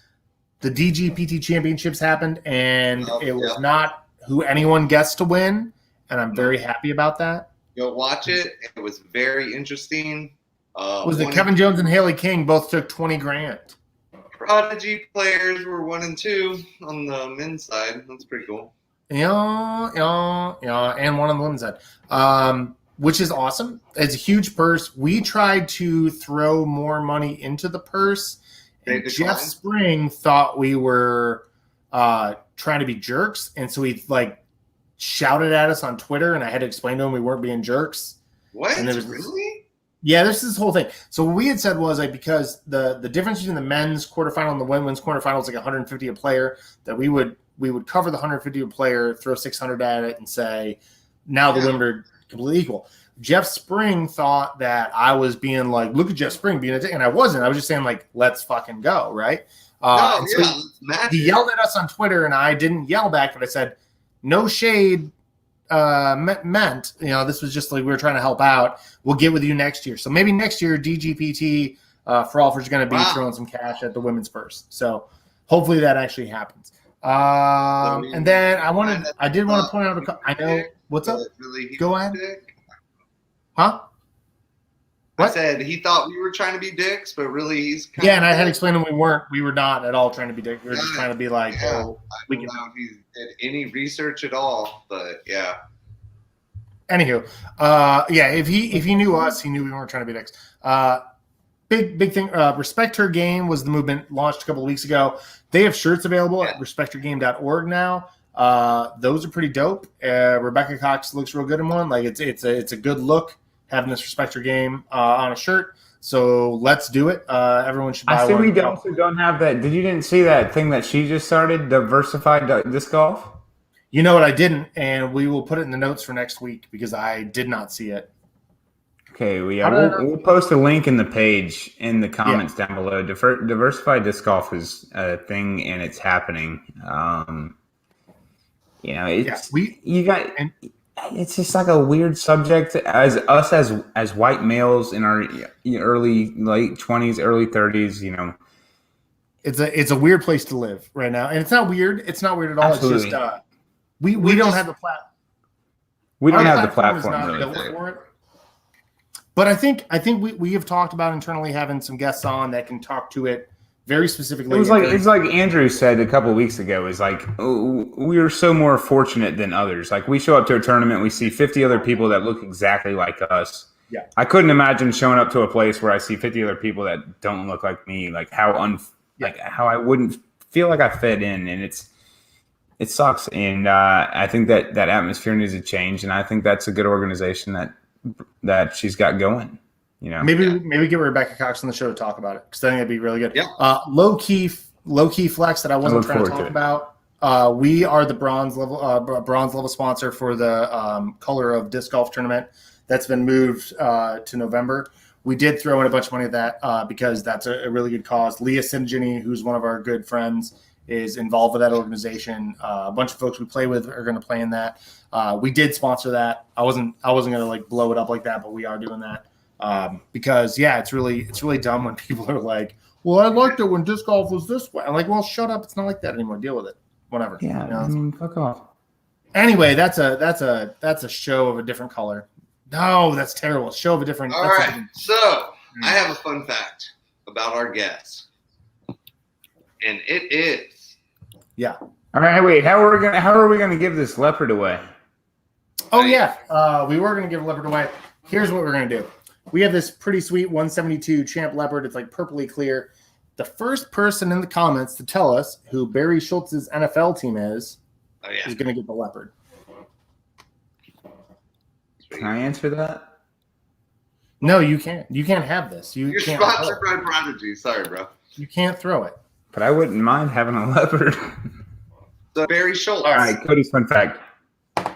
The DGPT championships happened, and it was not who anyone gets to win, and I'm very happy about that. Go watch it. It was very interesting. Was it Kevin Jones and Haley King both took $20,000? Prodigy players were 1 and 2 on the men's side. That's pretty cool. Yeah, and one on the women's side, which is awesome. It's a huge purse. We tried to throw more money into the purse. And Jeff Spring thought we were trying to be jerks, and so he shouted at us on Twitter, and I had to explain to him we weren't being jerks. What? And Really? Yeah, this is this whole thing. So what we had said was because the difference between the men's quarterfinal and the women's quarterfinal is like 150 a player, that we would cover the 150 a player, throw 600 at it, and say now the women are completely equal. Jeff Spring thought that I was being like, look at Jeff Spring being a dick, and I wasn't. I was just saying let's fucking go, right? He yelled at us on Twitter, and I didn't yell back, but I said, no shade meant, this was just like we were trying to help out. We'll get with you next year. So maybe next year, DGPT Frolfcenter is going to be throwing some cash at the women's purse. So hopefully that actually happens. And then I did want to point out, I know, what's up? Go ahead. Huh? I said he thought we were trying to be dicks, but really he's kind and I had explained to him we were not at all trying to be dicks. We were just trying to be like, I don't know if he did any research at all, but yeah. Anywho, yeah, if he knew us, he knew we weren't trying to be dicks. Big thing. Respect Her Game was the movement launched a couple of weeks ago. They have shirts available at respecthergame.org now. Those are pretty dope. Rebecca Cox looks real good in one. Like it's a good look having this Respect Her Game on a shirt. So let's do it. Everyone should buy I see one. we also don't have that. You didn't see that thing that she just started, Diversified Disc Golf? You know what? I didn't, and we will put it in the notes for next week because I did not see it. Okay, we'll post a link in the page in the comments down below. Diversified Disc Golf is a thing, and it's happening. It's just like a weird subject as white males in our late 20s, early 30s. It's a weird place to live right now, and it's not weird. It's not weird at all. Absolutely. It's just we don't have the platform. We don't have the platform really. For it. But I think we have talked about internally having some guests on that can talk to it very specifically. It's like Andrew said a couple of weeks ago. Is like we are so more fortunate than others. Like we show up to a tournament, we see 50 other people that look exactly like us. Yeah, I couldn't imagine showing up to a place where I see 50 other people that don't look like me. Like how I wouldn't feel like I fit in, and it sucks. And I think that atmosphere needs to change, and I think that's a good organization that she's got going. Maybe get Rebecca Cox on the show to talk about it because I think that'd be really good. Yeah. Low key flex that I wasn't trying to talk about. We are the bronze level sponsor for the Color of Disc Golf tournament that's been moved to November. We did throw in a bunch of money at that because that's a really good cause. Leah Sinjini, who's one of our good friends, is involved with that organization. A bunch of folks we play with are going to play in that. We did sponsor that. I wasn't going to like blow it up like that, but we are doing that. Because it's really dumb when people are like, well, I liked it when disc golf was this way. I'm like, well, shut up. It's not like that anymore. Deal with it. Whatever. Yeah. Fuck off. Anyway, that's a show of a different color. No, that's terrible. Show of a different. All right. So I have a fun fact about our guests, and it is. Yeah. All right. Wait. How are we gonna give this leopard away? Oh yeah. We were gonna give a leopard away. Here's what we're gonna do. We have this pretty sweet 172 Champ Leopard. It's like purpley clear. The first person in the comments to tell us who Barry Schultz's NFL team is going to get the leopard. Can I answer that? No, you can't. You can't have this. You're sponsored by Prodigy. Sorry, bro. You can't throw it. But I wouldn't mind having a leopard. So Barry Schultz. All right, Cody's fun fact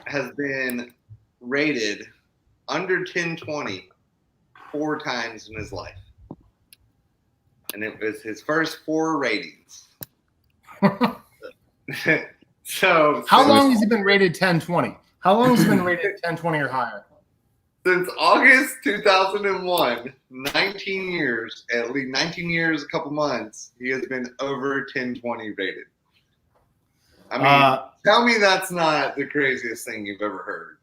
has been rated under 1020 4 times in his life. And it was his first 4 ratings. So how long has he been rated 1020? How long has he been rated 1020 or higher? Since August 2001, 19 years, at least 19 years, a couple months, he has been over 1020 rated. I mean, tell me that's not the craziest thing you've ever heard.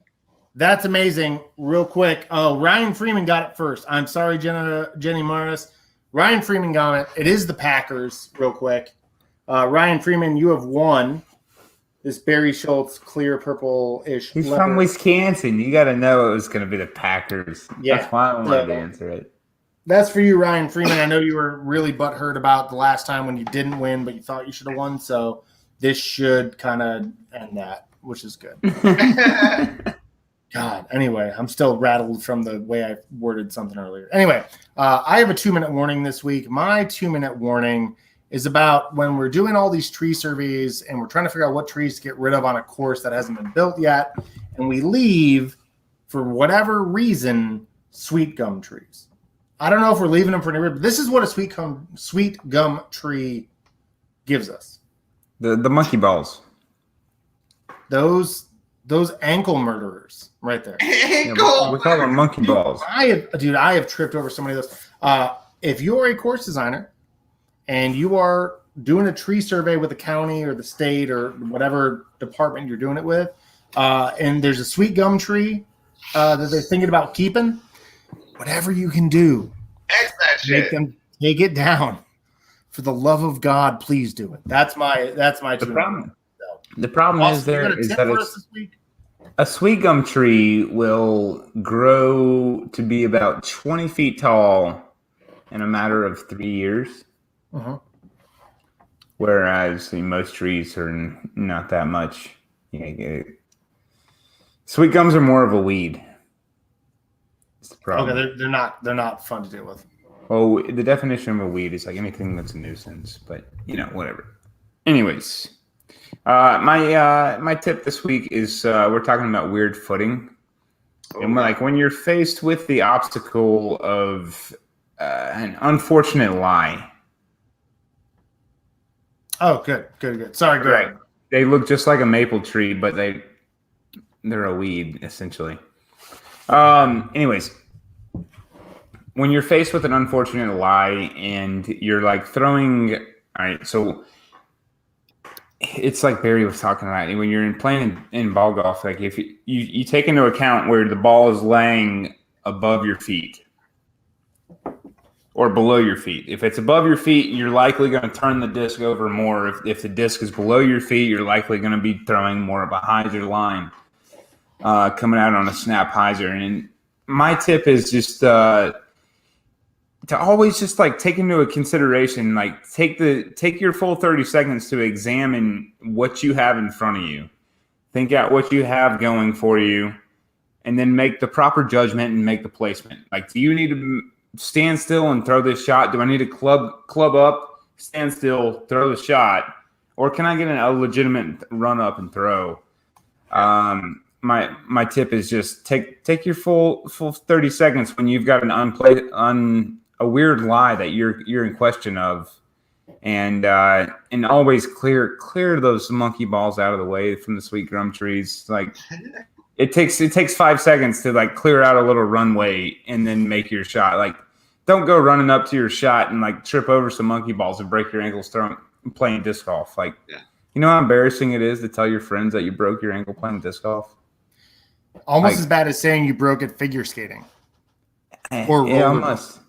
That's amazing. Real quick. Oh, Ryan Freeman got it first. I'm sorry, Jenny Maris. Ryan Freeman got it. It is the Packers, real quick. Ryan Freeman, you have won this Barry Schultz clear purple-ish. He's from Wisconsin. You got to know it was going to be the Packers. Yeah. That's why I wanted to answer it. That's for you, Ryan Freeman. I know you were really butthurt about the last time when you didn't win, but you thought you should have won. So this should kind of end that, which is good. God, anyway, I'm still rattled from the way I worded something earlier. Anyway, I have a 2-minute warning this week. My 2-minute warning is about when we're doing all these tree surveys and we're trying to figure out what trees to get rid of on a course that hasn't been built yet, and we leave, for whatever reason, sweet gum trees. I don't know if we're leaving them for any reason, but this is what a sweet gum tree gives us. The monkey balls. Those ankle murderers right there. Ankle. We call them monkey balls. I have tripped over so many of those. If you're a course designer and you are doing a tree survey with the county or the state or whatever department you're doing it with, and there's a sweet gum tree that they're thinking about keeping, whatever you can do, X that shit. make them take it down. For the love of God, please do it. That's my The problem is there is that it's A sweet gum tree will grow to be about 20 feet tall in a matter of 3 years. Uh-huh. Whereas most trees are not that much. Sweet gums are more of a weed. That's the problem. Okay, they're not fun to deal with. Well, the definition of a weed is like anything that's a nuisance, but whatever. Anyways, my tip this week is we're talking about weird footing, and like when you're faced with the obstacle of an unfortunate lie. Oh, good. Sorry, go ahead. They look just like a maple tree, but they're a weed essentially. Anyways. When you're faced with an unfortunate lie and you're like throwing, all right, so it's like Barry was talking about. When you're playing in ball golf, like if you take into account where the ball is laying above your feet or below your feet. If it's above your feet, you're likely going to turn the disc over more. If the disc is below your feet, you're likely going to be throwing more of a hyzer line coming out on a snap hyzer. And my tip is just to always just like take into a consideration, like take your full 30 seconds to examine what you have in front of you. Think out what you have going for you, and then make the proper judgment and make the placement. Like, do you need to stand still and throw this shot? Do I need to club up, stand still, throw the shot? Or can I get a legitimate run up and throw? My tip is just take your full 30 seconds when you've got a weird lie that you're in question of, and always clear those monkey balls out of the way from the sweet gum trees. Like it takes 5 seconds to like clear out a little runway and then make your shot. Like don't go running up to your shot and like trip over some monkey balls and break your ankles playing disc golf. Like you know how embarrassing it is to tell your friends that you broke your ankle playing disc golf? Almost as bad as saying you broke it figure skating. Or almost.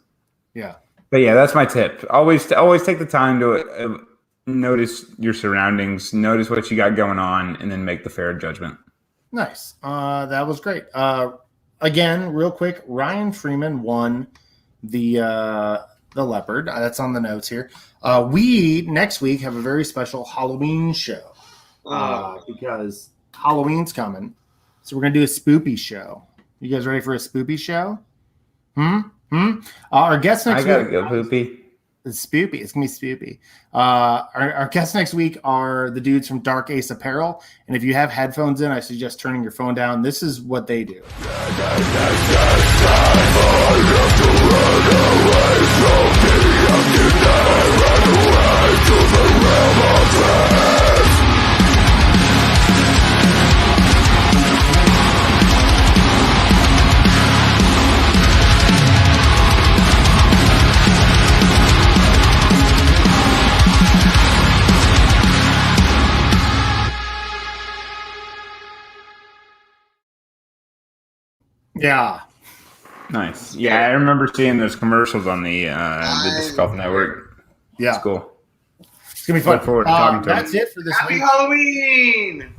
Yeah. But yeah, that's my tip. Always take the time to notice your surroundings, notice what you got going on, and then make the fair judgment. Nice. That was great. Again, real quick, Ryan Freeman won the leopard. That's on the notes here. We next week have a very special Halloween show because Halloween's coming. So we're gonna do a spoopy show. You guys ready for a spoopy show? Our guests next week. I gotta go poopy. It's spoopy. It's gonna be spoopy. Our guests next week are the dudes from Dark Ace Apparel. And if you have headphones in, I suggest turning your phone down. This is what they do. Yeah. Nice. Yeah, I remember seeing those commercials on the Disc Golf Network. Yeah. It's cool. It's going to be fun. Look forward to talking to that's them. it for this Happy week. Halloween!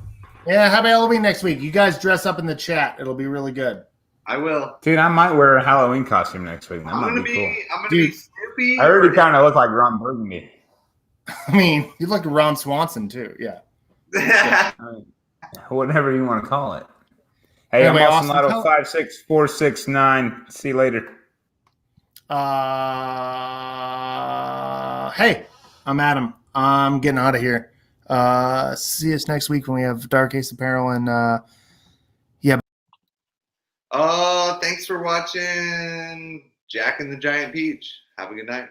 Yeah, happy Halloween next week. You guys dress up in the chat. It'll be really good. I will. Dude, I might wear a Halloween costume next week. That I'm might gonna be cool. be Snoopy. I already kind of look like Ron Burgundy. I mean, you look like Ron Swanson, too. Yeah. Whatever you want to call it. Hey, Anyway, I'm Austin Austin, Lotto 56469. See you later. Hey, I'm Adam. I'm getting out of here. See us next week when we have Dark Ace Apparel and Thanks for watching Jack and the Giant Peach. Have a good night.